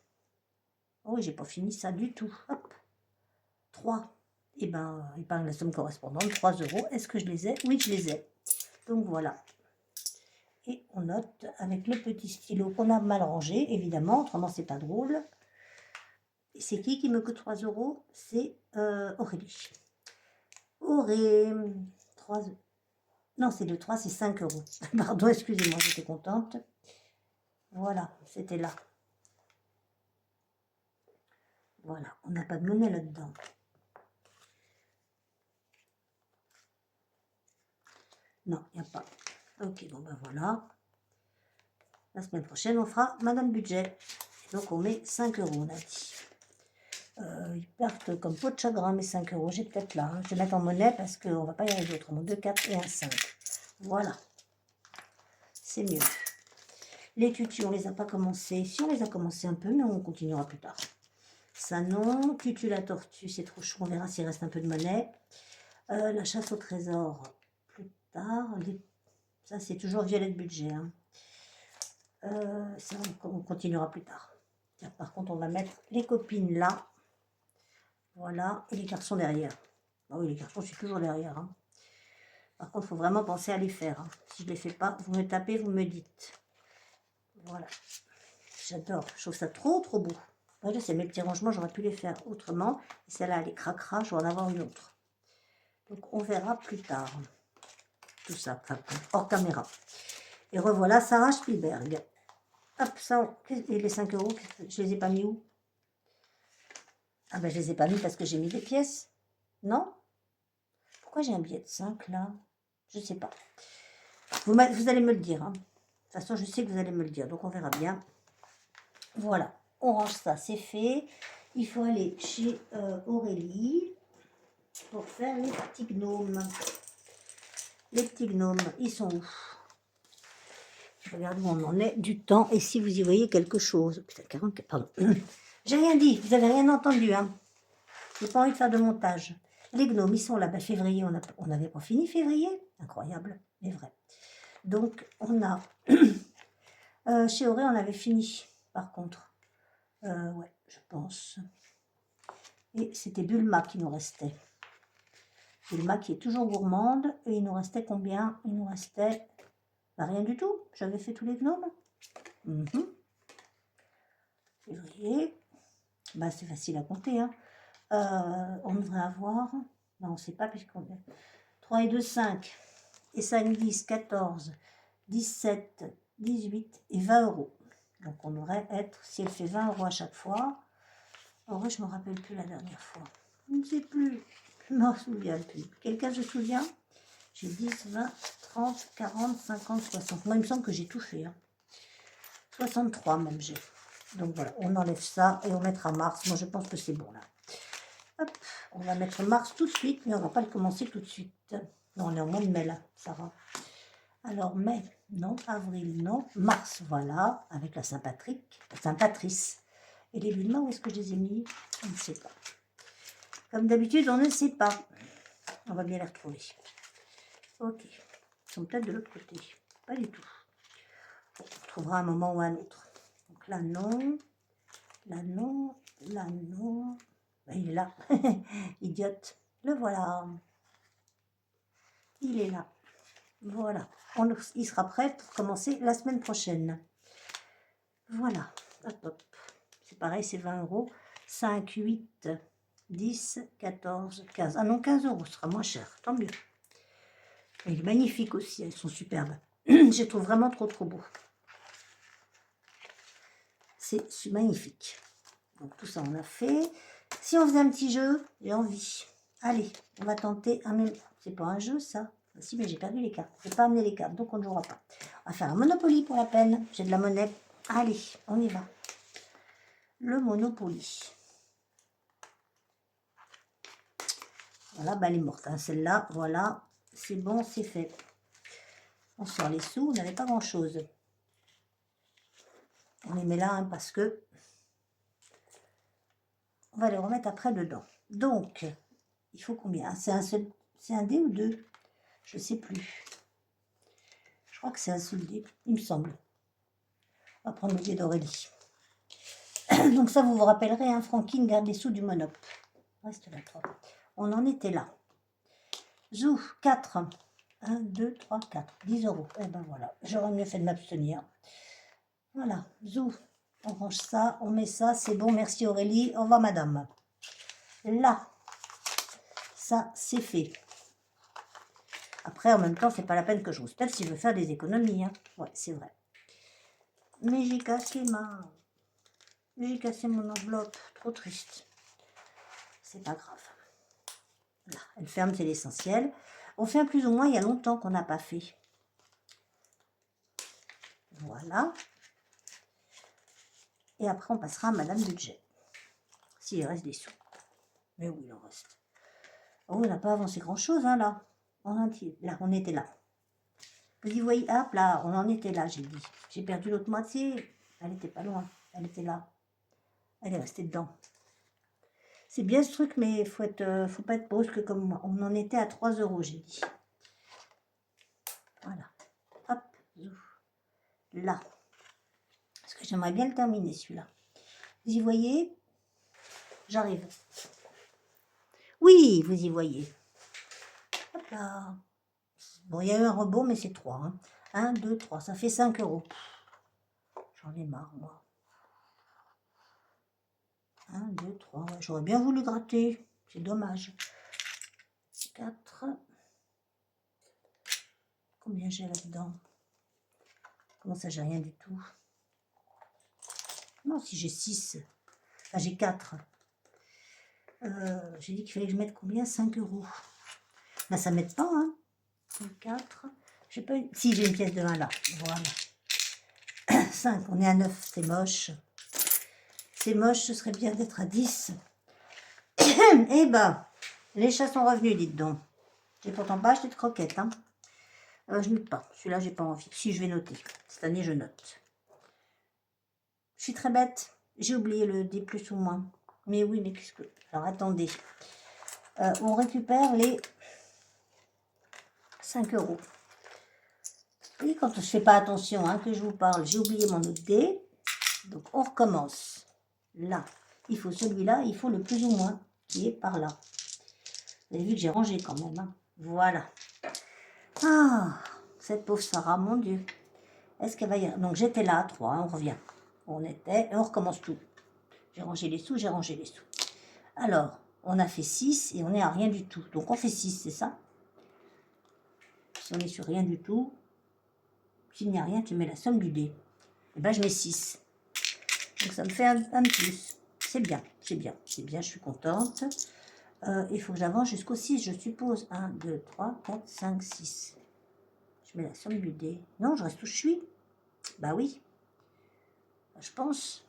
Oh oui, j'ai pas fini ça du tout. Hop. 3. Et ben, épargne la somme correspondante, 3 euros. Est-ce que je les ai? Oui, je les ai. Donc voilà. Et on note avec le petit stylo qu'on a mal rangé, évidemment, autrement c'est pas drôle. Et c'est qui me coûte 3 euros? C'est Aurélie. Aurélie, 3 euros. Non, c'est le 3, c'est 5 euros. Pardon, excusez-moi, j'étais contente. Voilà, c'était là. Voilà, on n'a pas de monnaie là-dedans. Non, il n'y a pas. Ok, bon ben voilà. La semaine prochaine, on fera Madame Budget. Donc on met 5 euros, on a dit. Ils partent comme peau de chagrin, mes 5 euros. J'ai peut-être là. Hein. Je vais mettre en monnaie parce qu'on ne va pas y arriver autrement. 2, 4 et un 5. Voilà. C'est mieux. Les tutus, on ne les a pas commencés. Si, on les a commencés un peu, mais on continuera plus tard. Ça, non. Tutu la tortue, c'est trop chaud. On verra s'il reste un peu de monnaie. La chasse au trésor, plus tard. Ça, c'est toujours Violette Budget. Hein. Ça, on continuera plus tard. Tiens, par contre, on va mettre les copines là. Voilà. Et les garçons derrière. Ah oui, les garçons, je suis toujours derrière. Hein. Par contre, il faut vraiment penser à les faire. Hein. Si je ne les fais pas, vous me tapez, vous me dites. Voilà. J'adore. Je trouve ça trop, trop beau. Moi, je sais, mes petits rangements, j'aurais pu les faire autrement. Et celle-là, elle est cracra. Je vais en avoir une autre. Donc, on verra plus tard. Tout ça, enfin, hors caméra. Et revoilà Sarah Spielberg. Hop, ça, et les 5 euros, je les ai pas mis où? Ah ben, je les ai pas mis parce que j'ai mis des pièces. Non? Pourquoi j'ai un billet de 5 là? Je sais pas. Vous allez me le dire. Hein. De toute façon, je sais que vous allez me le dire. Donc, on verra bien. Voilà. On range ça, c'est fait. Il faut aller chez Aurélie pour faire les petits gnomes. Les petits gnomes, ils sont où? Je regarde où on en est du temps et si vous y voyez quelque chose. Putain, 44, pardon. J'ai rien dit, vous avez rien entendu, hein. J'ai pas envie de faire de montage. Les gnomes, ils sont là. Ben, février, on n'avait pas fini février. Incroyable, mais vrai. Donc, on a... chez Auré, on avait fini, par contre. Ouais, je pense. Et c'était Bulma qui nous restait. Bulma qui est toujours gourmande. Et il nous restait combien? Il nous restait... Ben, rien du tout. J'avais fait tous les gnomes. Février. Ben, c'est facile à compter, hein. On devrait avoir... Ben, on ne sait pas puisqu'on est... 3 et 2, 5. Et 5, 10, 14, 17, 18 et 20 euros. Donc on devrait être, si elle fait 20 euros à chaque fois, en vrai je ne me rappelle plus la dernière fois. Je ne sais plus, je ne m'en souviens plus. Quelqu'un se souvient? J'ai 10, 20, 30, 40, 50, 60. Moi il me semble que j'ai tout fait. Hein. 63 même j'ai. Donc voilà, on enlève ça et on mettra mars. Moi je pense que c'est bon là. Hop, on va mettre mars tout de suite, mais on ne va pas le commencer tout de suite. Non, on est en mois de mai là, ça va. Alors mai, non, avril, non, mars, voilà, avec la Saint-Patrick, la Saint-Patrice. Et les Bulma, où est-ce que je les ai mis? On ne sait pas. Comme d'habitude, on ne sait pas. On va bien les retrouver. Ok, ils sont peut-être de l'autre côté. Pas du tout. Bon, on trouvera un moment ou un autre. Donc là, non. Là, non. Là, non. Ben, il est là. Idiote. Le voilà. Il est là. Voilà. Il sera prêt pour commencer la semaine prochaine. Voilà. Hop, hop. C'est pareil, c'est 20 euros. 5, 8, 10, 14, 15. Ah non, 15 euros, ce sera moins cher. Tant mieux. Et il est magnifique aussi. Elles sont superbes. Je les trouve vraiment trop, trop beaux. C'est magnifique. Donc tout ça, on a fait. Si on faisait un petit jeu, j'ai envie. Allez, on va tenter un même... C'est pas un jeu, ça. Si, mais j'ai perdu les cartes. Je n'ai pas amené les cartes, donc on ne jouera pas. On va faire un Monopoly pour la peine. J'ai de la monnaie. Allez, on y va. Le Monopoly. Voilà, bah elle est morte. Hein, celle-là, voilà. C'est bon, c'est fait. On sort les sous. On n'avait pas grand-chose. On les met là hein, parce que... On va les remettre après dedans. Donc, il faut combien? C'est un seul... C'est un dé ou deux? Je ne sais plus. Je crois que c'est un seul dé, il me semble. On va prendre le dé d'Aurélie. Donc ça, vous vous rappellerez, hein, Franquine garde les sous du Monop. Reste là, 3. On en était là. Zou, 4. 1, 2, 3, 4. 10 euros. Eh ben voilà, j'aurais mieux fait de m'abstenir. Voilà, Zou, on range ça, on met ça, c'est bon, merci Aurélie. Au revoir madame. Là, ça, c'est fait. Après, en même temps, c'est pas la peine que je vous spelle si je veux faire des économies. Hein. Ouais, c'est vrai. Mais j'ai cassé J'ai cassé mon enveloppe. Trop triste. C'est pas grave. Là, elle ferme, c'est l'essentiel. On fait un plus ou moins, il y a longtemps qu'on n'a pas fait. Voilà. Et après, on passera à Madame Budget. S'il reste des sous. Mais oui, il en reste. Oh, on n'a pas avancé grand-chose, hein, là. Là, on était là. Vous y voyez, hop, là, on en était là, j'ai dit. J'ai perdu l'autre moitié. Elle était pas loin. Elle était là. Elle est restée dedans. C'est bien ce truc, mais faut pas être brusque comme moi. On en était à 3 euros, j'ai dit. Voilà. Hop, là. Parce que j'aimerais bien le terminer, celui-là. Vous y voyez? J'arrive. Oui, vous y voyez. Hop là. Bon, il y a eu un rebond, mais c'est 3. Hein. 1, 2, 3. Ça fait 5 euros. J'en ai marre, moi. 1, 2, 3. Ouais, j'aurais bien voulu gratter. C'est dommage. 4. Combien j'ai là-dedans? Comment ça, j'ai rien du tout? Non, si j'ai 6. Enfin, j'ai 4. J'ai dit qu'il fallait que je mette combien? 5 euros. Là, ça ne m'aide pas, hein. 4. J'ai pas une... Si, j'ai une pièce de 1 là. Voilà. 5, on est à 9. C'est moche. C'est moche, ce serait bien d'être à 10. Eh ben, les chats sont revenus, dites donc. J'ai pourtant pas acheté de croquettes, hein. Je note pas. Celui-là, j'ai pas envie. Si, je vais noter. Cette année, je note. Je suis très bête. J'ai oublié le D plus ou moins. Mais oui, mais qu'est-ce que... Alors, attendez. On récupère les 5 €. Et quand je ne fais pas attention hein, que je vous parle, j'ai oublié mon autre dé. Donc, on recommence. Là, il faut celui-là, il faut le plus ou moins, qui est par là. Vous avez vu que j'ai rangé quand même. Hein. Voilà. Ah, cette pauvre Sarah, mon Dieu. Est-ce qu'elle va y... Donc, j'étais là à 3, hein, on revient. On était, et on recommence tout. J'ai rangé les sous, j'ai rangé les sous. Alors, on a fait 6 et on est à rien du tout. Donc, on fait 6, c'est ça? Si on est sur rien du tout, s'il n'y a rien, tu mets la somme du dé. Et ben, je mets 6. Donc, ça me fait un plus. C'est bien, c'est bien, c'est bien, je suis contente. Il faut que j'avance jusqu'au 6, je suppose. 1, 2, 3, 4, 5, 6. Je mets la somme du dé. Non, je reste où je suis. Bah oui. Je pense.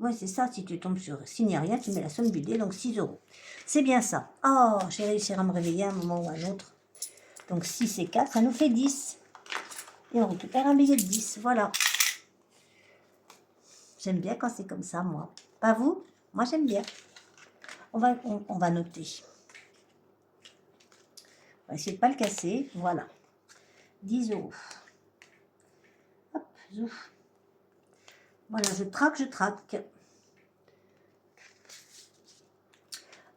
Oui, c'est ça, si tu tombes sur... S'il n'y a rien, tu mets la somme du dé, donc 6 €. C'est bien ça. Oh, j'ai réussi à me réveiller à un moment ou à un autre. Donc 6 et 4, ça nous fait 10. Et on récupère un billet de 10, voilà. J'aime bien quand c'est comme ça, moi. Pas vous? Moi, j'aime bien. On va noter. On va essayer de ne pas le casser. Voilà. 10 €. Hop, zouf. Voilà, je traque, je traque.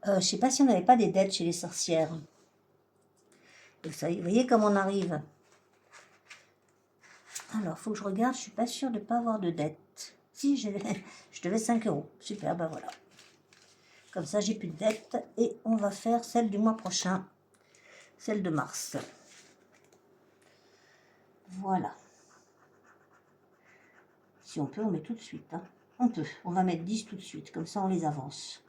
Je ne sais pas si on n'avait pas des dettes chez les sorcières. Et vous voyez comme on arrive. Alors, il faut que je regarde. Je ne suis pas sûre de ne pas avoir de dettes. Si, je devais 5 €. Super, ben voilà. Comme ça, j'ai plus de dettes. Et on va faire celle du mois prochain. Celle de mars. Voilà. Si on peut, on met tout de suite. Hein. On peut. On va mettre 10 tout de suite. Comme ça, on les avance.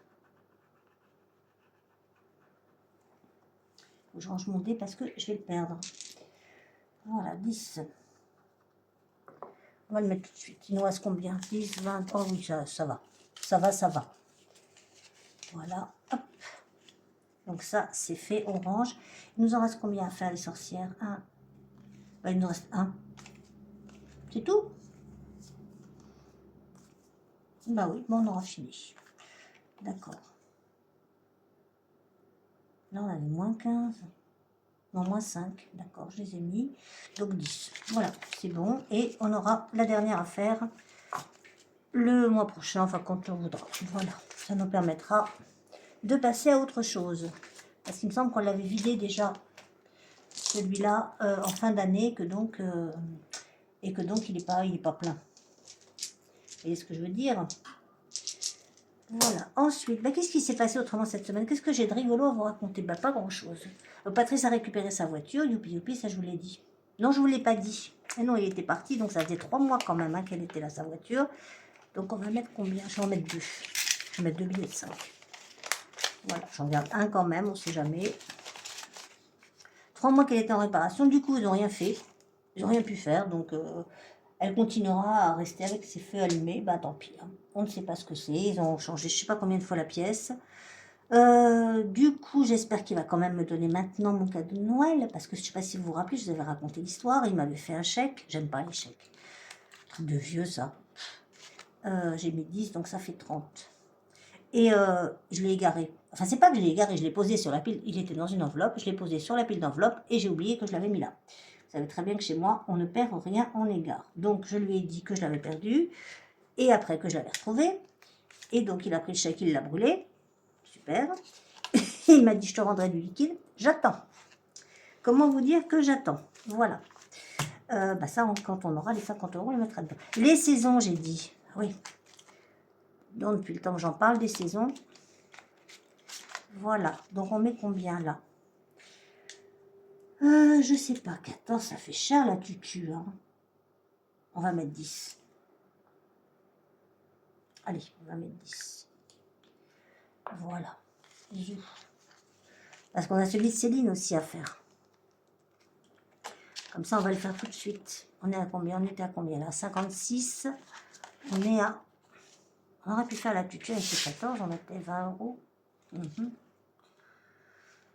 Faut que je range mon dé parce que je vais le perdre. Voilà, 10. On va le mettre tout de suite. Il nous reste combien? 10, 20. Oh oui, ça va. Ça va, ça va. Voilà. Hop. Donc ça, c'est fait. On range. Il nous en reste combien à faire, les sorcières? 1. Ben, il nous reste 1. C'est tout? Bah oui, bon, on aura fini. D'accord. Là, on avait moins 15. Non, moins 5. D'accord, je les ai mis. Donc 10. Voilà, c'est bon. Et on aura la dernière à faire le mois prochain, enfin quand on voudra. Voilà, ça nous permettra de passer à autre chose. Parce qu'il me semble qu'on l'avait vidé déjà, celui-là, en fin d'année, et que donc il est pas plein. Vous voyez ce que je veux dire? Voilà. Ensuite, bah, qu'est-ce qui s'est passé autrement cette semaine? Qu'est-ce que j'ai de rigolo à vous raconter? Bah, pas grand-chose. Patrice a récupéré sa voiture. Youpi, youpi, ça je vous l'ai dit. Non, je vous l'ai pas dit. Et non, il était parti, donc ça faisait 3 mois quand même hein, qu'elle était là, sa voiture. Donc on va mettre combien? Je vais en mettre 2. Je vais mettre 2 billets de 5. Voilà, j'en garde un quand même, on ne sait jamais. 3 mois qu'elle était en réparation, du coup ils n'ont rien fait. Ils n'ont rien pu faire, donc elle continuera à rester avec ses feux allumés. Bah tant pis, hein. On ne sait pas ce que c'est. Ils ont changé je ne sais pas combien de fois la pièce. Du coup, j'espère qu'il va quand même me donner maintenant mon cadeau de Noël. Parce que je ne sais pas si vous vous rappelez, je vous avais raconté l'histoire. Il m'avait fait un chèque. J'aime pas les chèques. Truc de vieux, ça. J'ai mis 10, donc ça fait 30. Et je l'ai égaré. Enfin, c'est pas que je l'ai égaré, je l'ai posé sur la pile. Il était dans une enveloppe. Je l'ai posé sur la pile d'enveloppe et j'ai oublié que je l'avais mis là. Vous savez très bien que chez moi, on ne perd rien, on égare. Donc, je lui ai dit que je l'avais perdu. Et après que je l'avais retrouvé. Et donc, il a pris le chèque, il l'a brûlé. Super. Il m'a dit, je te rendrai du liquide. J'attends. Comment vous dire que j'attends? Voilà. Bah ça, quand on aura les 50 €, on les mettra dedans. Les saisons, j'ai dit. Oui. Donc, depuis le temps que j'en parle, des saisons. Voilà. Donc, on met combien, là? Je sais pas. 14, ça fait cher, la tutu. Hein. On va mettre 10. Allez, on va mettre 10. Voilà. Parce qu'on a celui de Céline aussi à faire. Comme ça, on va le faire tout de suite. On est à combien? On était à combien, là? 56. On est à... On aurait pu faire la tutu avec les 14. On mettait 20 €.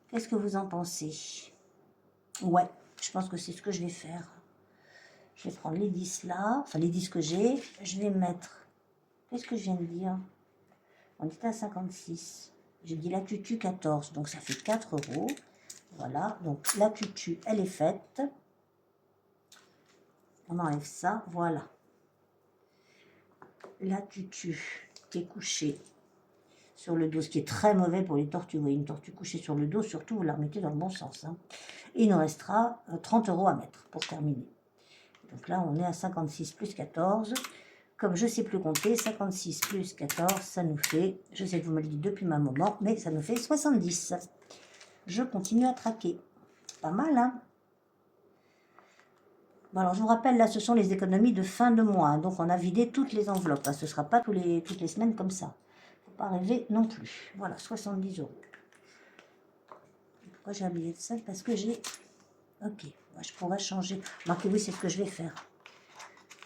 Qu'est-ce que vous en pensez? Ouais, je pense que c'est ce que je vais faire. Je vais prendre les 10 là, enfin les 10 que j'ai. Je vais mettre... Qu'est-ce que je viens de dire? On était à 56. J'ai dit la tutu 14, donc ça fait 4 euros. Voilà, donc la tutu, elle est faite. On enlève ça, voilà. La tutu qui est couchée sur le dos, ce qui est très mauvais pour les tortues. Vous voyez, une tortue couchée sur le dos, surtout vous la remettez dans le bon sens. Hein. Et il nous restera 30 euros à mettre pour terminer. Donc là, on est à 56 plus 14. Comme je ne sais plus compter, 56 plus 14, ça nous fait, je sais que vous me le dites depuis ma moment, mais ça nous fait 70. Je continue à traquer. Pas mal, hein? Bon, alors, je vous rappelle, là, ce sont les économies de fin de mois. Donc, on a vidé toutes les enveloppes. Hein. Ce ne sera pas toutes les semaines comme ça. Il ne faut pas rêver non plus. Voilà, 70 euros. Pourquoi j'ai un billet de 5? Parce que j'ai... Ok, je pourrais changer. Marquez, oui, c'est ce que je vais faire.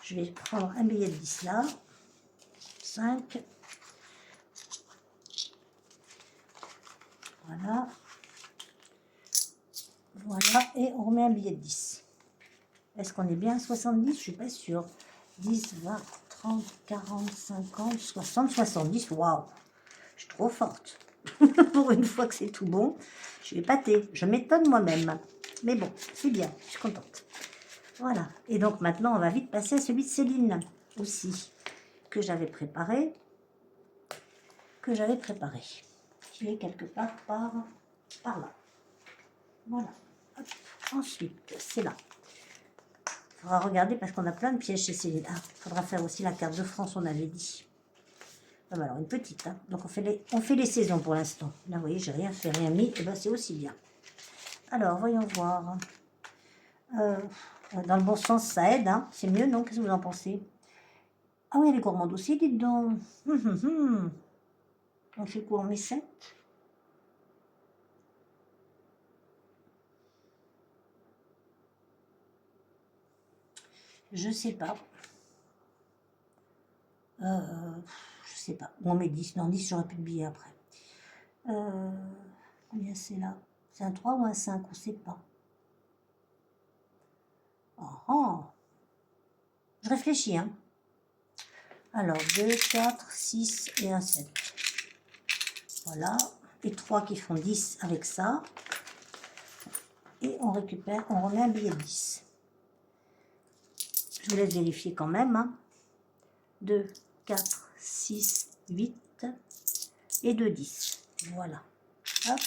Je vais prendre un billet de 10 là. 5. Voilà. Voilà, et on remet un billet de 10. Est-ce qu'on est bien à 70? Je ne suis pas sûre. 10, 20, 30, 40, 50, 60, 70. Waouh! Je suis trop forte. Pour une fois que c'est tout bon, je suis épatée. Je m'étonne moi-même. Mais bon, c'est bien, je suis contente. Voilà. Et donc maintenant, on va vite passer à celui de Céline aussi, que j'avais préparé. Qui est quelque part par là. Voilà. Hop. Ensuite, c'est là. Il faudra regarder parce qu'on a plein de pièges chez Céline. Ah, il faudra faire aussi la carte de France, on avait dit. Ah, alors, une petite. Hein. Donc, on fait les saisons pour l'instant. Là, vous voyez, j'ai rien fait, rien mis. Et bien, c'est aussi bien. Alors, voyons voir. Dans le bon sens, ça aide. Hein. C'est mieux, non? Qu'est-ce que vous en pensez? Ah oui, elle est gourmande aussi, dites donc. On fait quoi? On met 7? Je sais pas. Je sais pas. On met 10. Non, 10, j'aurais plus de billets après. Combien c'est là? C'est un 3 ou un 5? On sait pas. Oh. Je réfléchis, hein. Alors, 2, 4, 6 et un 7. Voilà. Et 3 qui font 10 avec ça. Et on récupère, on remet un billet de 10. Je vous laisse vérifier quand même. Hein. 2, 4, 6, 8 et 2, 10. Voilà. Hop.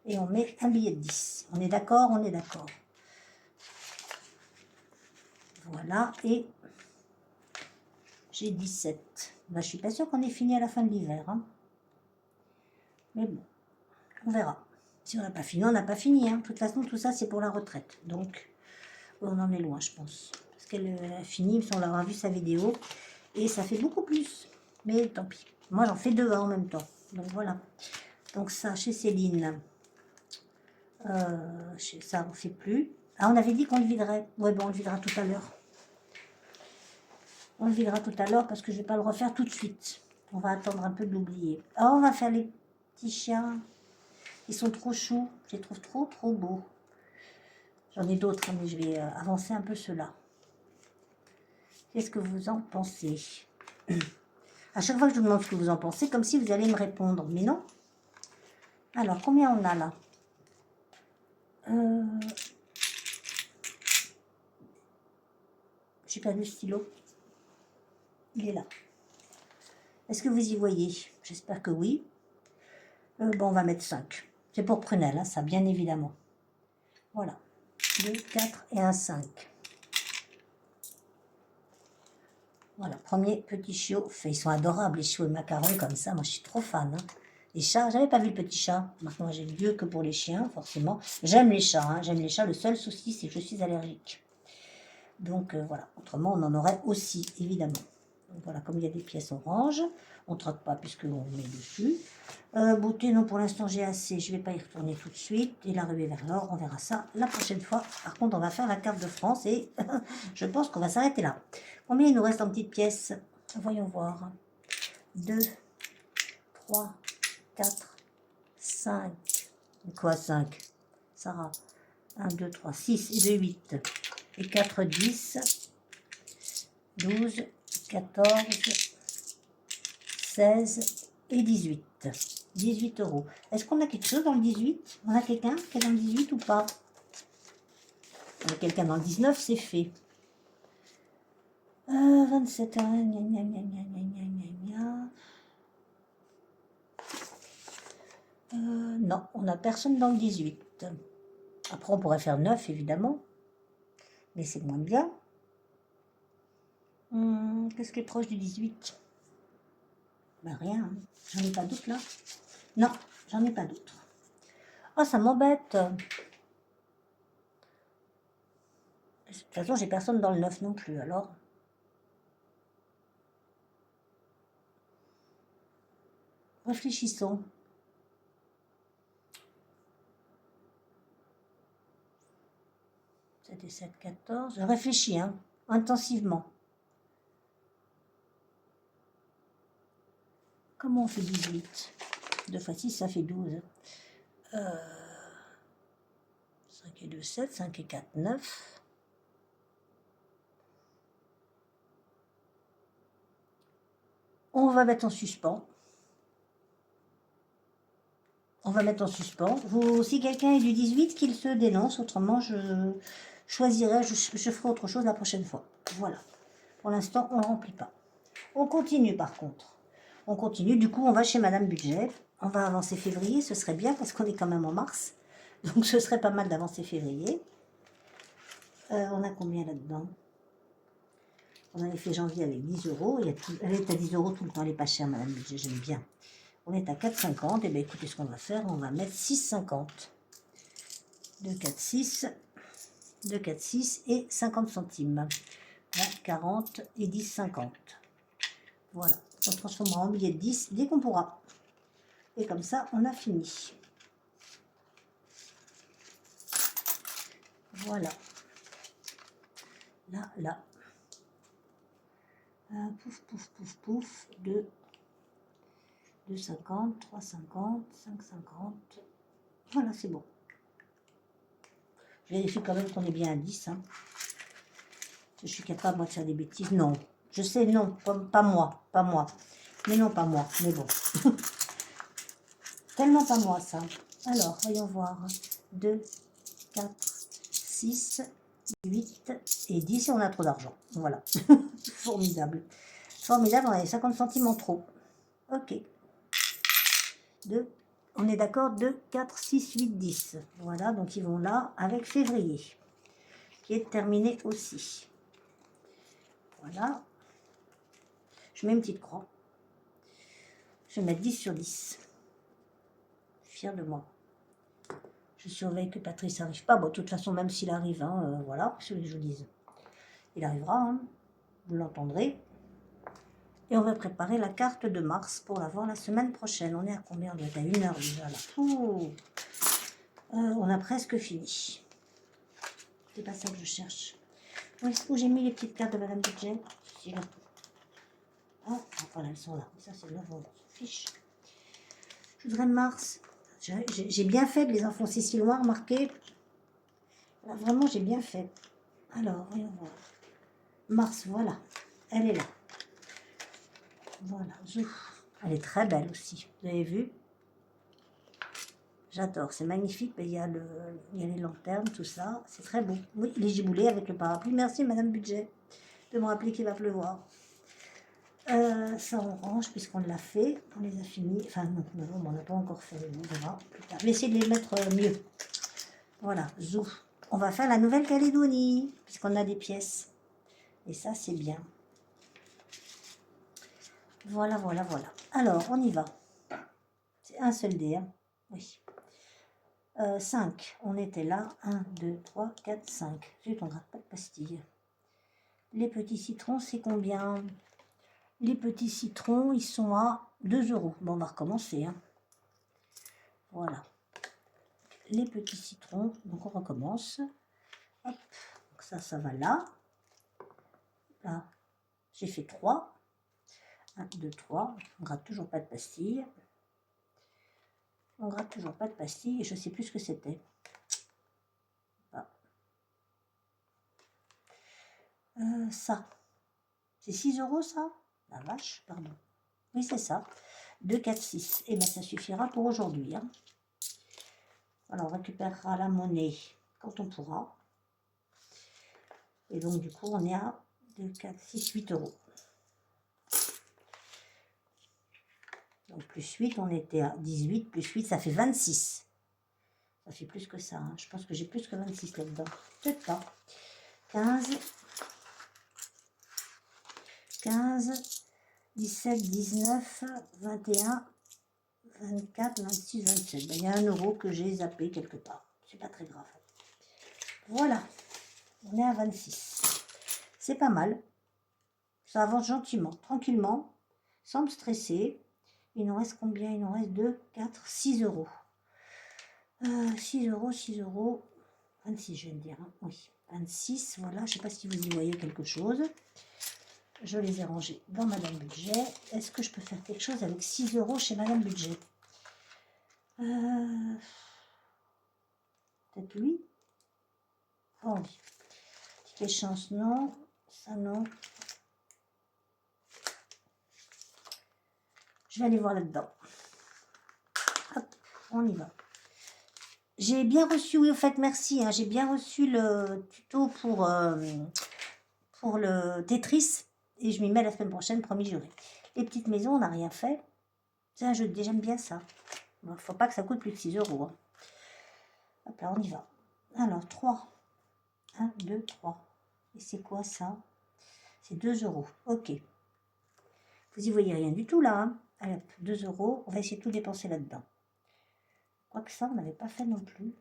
Et on met un billet de 10. On est d'accord? On est d'accord. Voilà. Et j'ai 17. Là, je suis pas sûre qu'on ait fini à la fin de l'hiver. Hein. Mais bon, on verra. Si on n'a pas fini, on n'a pas fini. Hein. De toute façon, tout ça, c'est pour la retraite. Donc, on en est loin, je pense. Parce qu'elle a fini, on l'aura vu sa vidéo. Et ça fait beaucoup plus. Mais tant pis. Moi, j'en fais 2 en même temps. Donc, voilà. Donc, ça, chez Céline. Ça, on ne fait plus. Ah, on avait dit qu'on le viderait. Ouais, bon, on le videra tout à l'heure. On le videra tout à l'heure parce que je ne vais pas le refaire tout de suite. On va attendre un peu de l'oublier. Ah, on va faire les petits chiens. Ils sont trop choux. Je les trouve trop beaux. J'en ai d'autres, mais je vais avancer un peu ceux-là. Qu'est-ce que vous en pensez? À chaque fois que je vous demande ce que vous en pensez, comme si vous allez me répondre. Mais non. Alors, combien on a là? J'ai perdu le stylo. Il est là. Est-ce que vous y voyez? J'espère que oui. Bon, on va mettre 5. C'est pour Prunelle, hein, ça, bien évidemment. Voilà. 2, 4 et un 5. Voilà, premier petit chiot. Enfin, ils sont adorables, les chiots et macarons comme ça. Moi, je suis trop fan. Hein. Les chats, j'avais pas vu le petit chat. Maintenant, j'ai Dieu que pour les chiens, forcément. J'aime les chats, hein, j'aime les chats. Le seul souci, c'est que je suis allergique. Donc, voilà. Autrement, on en aurait aussi, évidemment. Donc, voilà, comme il y a des pièces oranges, on ne troque pas puisqu'on met dessus. Beauté, non, pour l'instant, j'ai assez. Je ne vais pas y retourner tout de suite. Et la ruée vers l'or, on verra ça la prochaine fois. Par contre, on va faire la carte de France et je pense qu'on va s'arrêter là. Combien il nous reste en petites pièces? Voyons voir. 2, 3, 4, 5, Quoi, 5? Sarah. 1, 2, 3, 6 et 2, 8. Et 4, 10. 12, 14, 16 et 18. 18 euros. Est-ce qu'on a quelque chose dans le 18? On a quelqu'un qui est dans le 18 ou pas? On a quelqu'un dans le 19, c'est fait. 27, gna, gna, gna, gna, gna, gna, gna, gna. Non, on n'a personne dans le 18. Après, on pourrait faire 9, évidemment. Mais c'est moins bien. Qu'est-ce qui est proche du 18? Ben rien, hein. J'en ai pas d'autres là. Non, j'en ai pas d'autres. Oh, ça m'embête. De toute façon, j'ai personne dans le 9 non plus, alors. Réfléchissons. C'était 7, 14. Je réfléchis, hein, intensivement. Comment on fait 18? 2 fois 6, ça fait 12. 5 et 2, 7. 5 et 4, 9. On va mettre en suspens. On va mettre en suspens. Si quelqu'un est du 18, qu'il se dénonce. Autrement, je choisirai, je ferai autre chose la prochaine fois. Voilà. Pour l'instant, on ne remplit pas. On continue par contre. On continue. Du coup, on va chez Madame Budget. On va avancer février. Ce serait bien parce qu'on est quand même en mars. Donc, ce serait pas mal d'avancer février. On a combien là-dedans? On avait fait janvier avec 10 euros. Elle est à 10 euros tout le temps. Elle est pas chère, Madame Budget. J'aime bien. On est à 4,50. Et bien, écoutez ce qu'on va faire. On va mettre 6,50. 2, 4, 6. 2, 4, 6 et 50 centimes. 20, 40 et 10, 50. Voilà. On transformera en billet de 10 dès qu'on pourra. Et comme ça, on a fini. Voilà. Là. Pouf, pouf, pouf, pouf. 2, 2,50, 3,50, 5,50. Voilà, c'est bon. Je vérifie quand même qu'on est bien à 10. Hein. Je suis capable moi, de faire des bêtises. Non. Je sais, non. Pas moi. Pas moi. Mais non, pas moi. Mais bon. Tellement pas moi, ça. Alors, voyons voir. 2, 4, 6, 8 et 10. Et on a trop d'argent. Voilà. Formidable. Formidable, on avait 50 centimes en trop. Ok. 2, on est d'accord, 2, 4, 6, 8, 10. Voilà, donc ils vont là avec février, qui est terminé aussi. Voilà. Je mets une petite croix. Je vais mettre 10 sur 10. Fière de moi. Je surveille que Patrice n'arrive pas. Bon, de toute façon, même s'il arrive, hein, voilà, ce que je vous dise. Il arrivera, hein, vous l'entendrez. Et on va préparer la carte de mars pour la voir la semaine prochaine. On est à combien? On est à 1 heure déjà là. On a presque fini. C'est pas ça que je cherche. Où est-ce que j'ai mis les petites cartes de Madame Budget? C'est là. Ah, voilà, elles sont là. Ça, c'est le novembre. On s'en fiche. Je voudrais mars. J'ai bien fait de les enfoncer si loin, remarquez. Là, vraiment, j'ai bien fait. Alors, voyons voir. Mars, voilà. Elle est là. Voilà. Elle est très belle aussi. Vous avez vu? J'adore. C'est magnifique. Il y a les lanternes, tout ça. C'est très beau. Oui, les giboulées avec le parapluie. Merci, Madame Budget, de me rappeler qu'il va pleuvoir. Ça on range puisqu'on l'a fait, on les a finis, enfin non, on n'a pas encore fait, on verra plus tard. Je vais essayer de les mettre mieux. Voilà, zou. On va faire la Nouvelle-Calédonie puisqu'on a des pièces. Et ça c'est bien. Voilà. Alors, on y va. C'est un seul dé, hein. Oui. 5, on était là. 1, 2, 3, 4, 5. Zut, on ne gratte pas de pastilles. Les petits citrons, c'est combien? Les petits citrons, ils sont à 2 euros. Bon, on va recommencer. Hein. Voilà. Les petits citrons. Donc, on recommence. Hop. Donc, ça va là. Là, j'ai fait 3. 1, 2, 3. On ne gratte toujours pas de pastilles. On gratte toujours pas de pastilles et je sais plus ce que c'était. Ah. Ça. C'est 6 € ça? La vache, pardon. Oui, c'est ça. 2, 4, 6. Et bien, ça suffira pour aujourd'hui. Hein. Alors, on récupérera la monnaie quand on pourra. Et donc, du coup, on est à 2, 4, 6, 8 €. Donc, plus 8, on était à 18. Plus 8, ça fait 26. Ça fait plus que ça. Hein. Je pense que j'ai plus que 26 là-dedans. Peut-être pas. 15. 15. 17, 19, 21, 24, 26, 27. Ben, il y a 1 € que j'ai zappé quelque part. C'est pas très grave. Voilà. On est à 26. C'est pas mal. Ça avance gentiment, tranquillement, sans me stresser. Il nous reste combien? Il nous reste 2, 4, 6 €. 6 €, 6 €. 26, je viens de dire. Hein. Oui, 26. Voilà, je ne sais pas si vous y voyez quelque chose. Je les ai rangés dans Madame Budget. Est-ce que je peux faire quelque chose avec 6 € chez Madame Budget? Peut-être lui. Oh oui. Ticket chance, non. Ça, non. Je vais aller voir là-dedans. Hop, on y va. J'ai bien reçu, oui, au fait, merci. Hein, j'ai bien reçu le tuto pour le Tetris. Et je m'y mets la semaine prochaine, promis juré. Les petites maisons, on n'a rien fait. C'est un jeu, j'aime bien ça. Il ne faut pas que ça coûte plus de 6 €. Hein. Hop là, on y va. Alors, 3. 1, 2, 3. Et c'est quoi ça? C'est 2 €. Ok. Vous y voyez rien du tout là. Hein. Allez, hop, 2 €. On va essayer de tout dépenser là-dedans. Quoique ça, on n'avait pas fait non plus.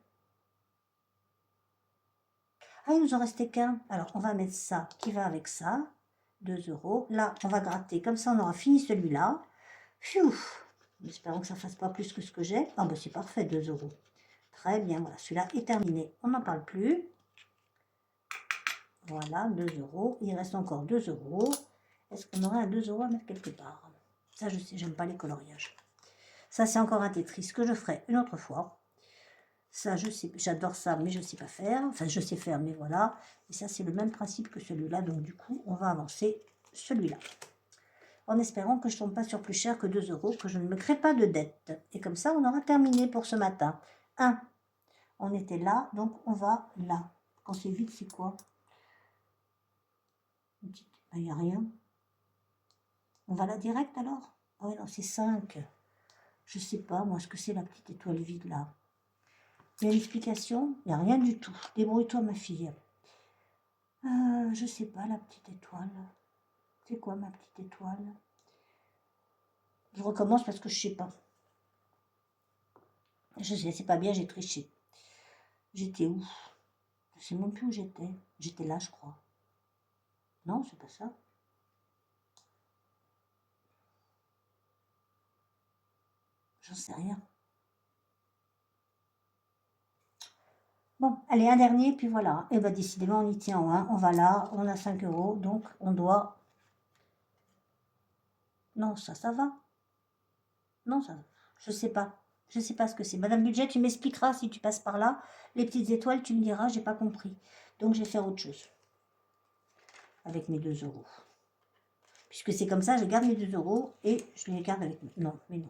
Ah, il nous en restait qu'un. Alors, on va mettre ça qui va avec ça. 2 €. Là, on va gratter. Comme ça, on aura fini celui-là. Pfiou. Espérons que ça ne fasse pas plus que ce que j'ai. Ah, ben c'est parfait, 2 €. Très bien, voilà. Celui-là est terminé. On n'en parle plus. Voilà, 2 €. Il reste encore 2 €. Est-ce qu'on aurait un 2 € à mettre quelque part? Ça, je sais, j'aime pas les coloriages. Ça, c'est encore un Tetris que je ferai une autre fois. Ça, je sais, j'adore ça, mais je ne sais pas faire. Enfin, je sais faire, mais voilà. Et ça, c'est le même principe que celui-là. Donc, du coup, on va avancer celui-là. En espérant que je ne tombe pas sur plus cher que 2 €, que je ne me crée pas de dette. Et comme ça, on aura terminé pour ce matin. 1. On était là, donc on va là. Quand c'est vide, c'est quoi? Il n'y a rien. On va là direct alors? Ah oui, non, c'est 5. Je ne sais pas, moi, ce que c'est la petite étoile vide là. Il y a l'explication? Il n'y a rien du tout. Débrouille-toi, ma fille. Je sais pas, la petite étoile. C'est quoi ma petite étoile? Je recommence parce que je sais pas. Je sais, c'est pas bien, j'ai triché. J'étais où? Je sais même plus où j'étais. J'étais là, je crois. Non, c'est pas ça. J'en sais rien. Bon, allez, un dernier, puis voilà. Et bien, décidément, on y tient en un. On va là, on a 5 €, donc on doit... Non, ça va. Non, ça, je sais pas. Je sais pas ce que c'est. Madame Budget, tu m'expliqueras si tu passes par là. Les petites étoiles, tu me diras, j'ai pas compris. Donc, je vais faire autre chose. Avec mes 2 €. Puisque c'est comme ça, je garde mes 2 € et je les garde avec... Non, mais non.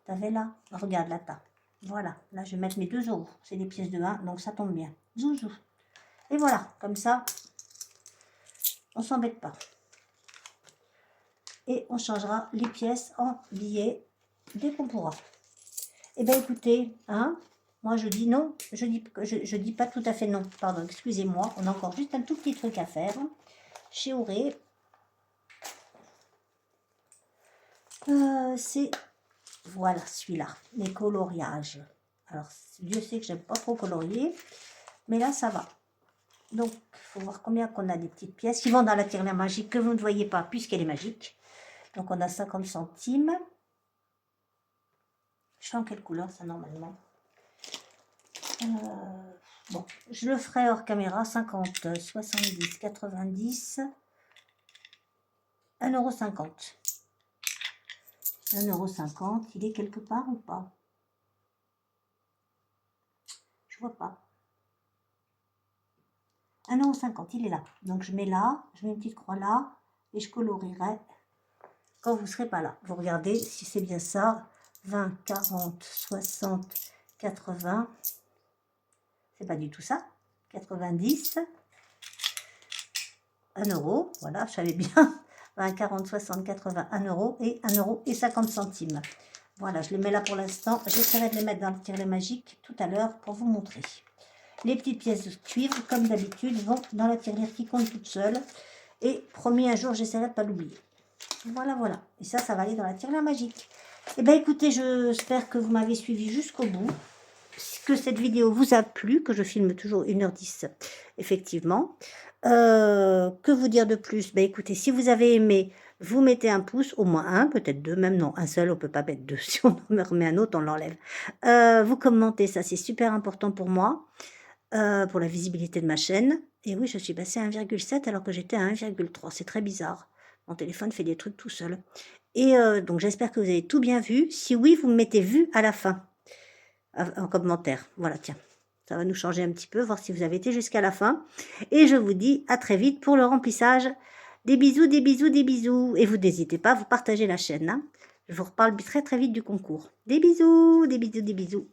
T'avais là? Regarde, là, t'as. Voilà. Là, je vais mettre mes 2 €. C'est des pièces de 1, donc ça tombe bien. Zouzou. Et voilà. Comme ça, on s'embête pas. Et on changera les pièces en billets dès qu'on pourra. Eh bien, écoutez, hein, moi je dis non, je dis pas tout à fait non, pardon, excusez-moi, on a encore juste un tout petit truc à faire chez Auré. C'est, voilà, celui-là, les coloriages. Alors, Dieu sait que j'aime pas trop colorier, mais là, ça va. Donc, il faut voir combien qu'on a des petites pièces qui vont dans la tirelire magique que vous ne voyez pas puisqu'elle est magique. Donc, on a 50 centimes. Je fais en quelle couleur ça normalement? Bon, je le ferai hors caméra. 50, 70, 90, 1,50 €. 1,50 €, il est quelque part ou pas? vois pas. 1,50 €, il est là. Donc je mets là, je mets une petite croix là, et je colorierai quand vous ne serez pas là. Vous regardez si c'est bien ça. 20, 40, 60, 80. C'est pas du tout ça. 90. 1 €. Voilà, je savais bien. 20, 40, 60, 80, 1 € et 1,50 €. Voilà, je les mets là pour l'instant. J'essaierai de les mettre dans le tiret magique tout à l'heure pour vous montrer. Les petites pièces de cuivre, comme d'habitude, vont dans la tirelire qui compte toute seule. Et promis, un jour, j'essaierai de ne pas l'oublier. Voilà, voilà. Et ça va aller dans la tirelire magique. Eh bien, écoutez, j'espère que vous m'avez suivi jusqu'au bout. Que cette vidéo vous a plu, que je filme toujours 1h10, effectivement. Que vous dire de plus? Ben, écoutez, si vous avez aimé, vous mettez un pouce, au moins un, peut-être deux, même non, un seul, on peut pas mettre deux. Si on en remet un autre, on l'enlève. Vous commentez, ça c'est super important pour moi, pour la visibilité de ma chaîne. Et oui, je suis passée à 1,7 alors que j'étais à 1,3. C'est très bizarre. Mon téléphone fait des trucs tout seul. Et donc j'espère que vous avez tout bien vu. Si oui, vous me mettez vu à la fin, en commentaire. Voilà, tiens. Ça va nous changer un petit peu, voir si vous avez été jusqu'à la fin. Et je vous dis à très vite pour le remplissage. Des bisous, des bisous, des bisous. Et vous n'hésitez pas à vous partager la chaîne. Hein. Je vous reparle très très vite du concours. Des bisous, des bisous, des bisous.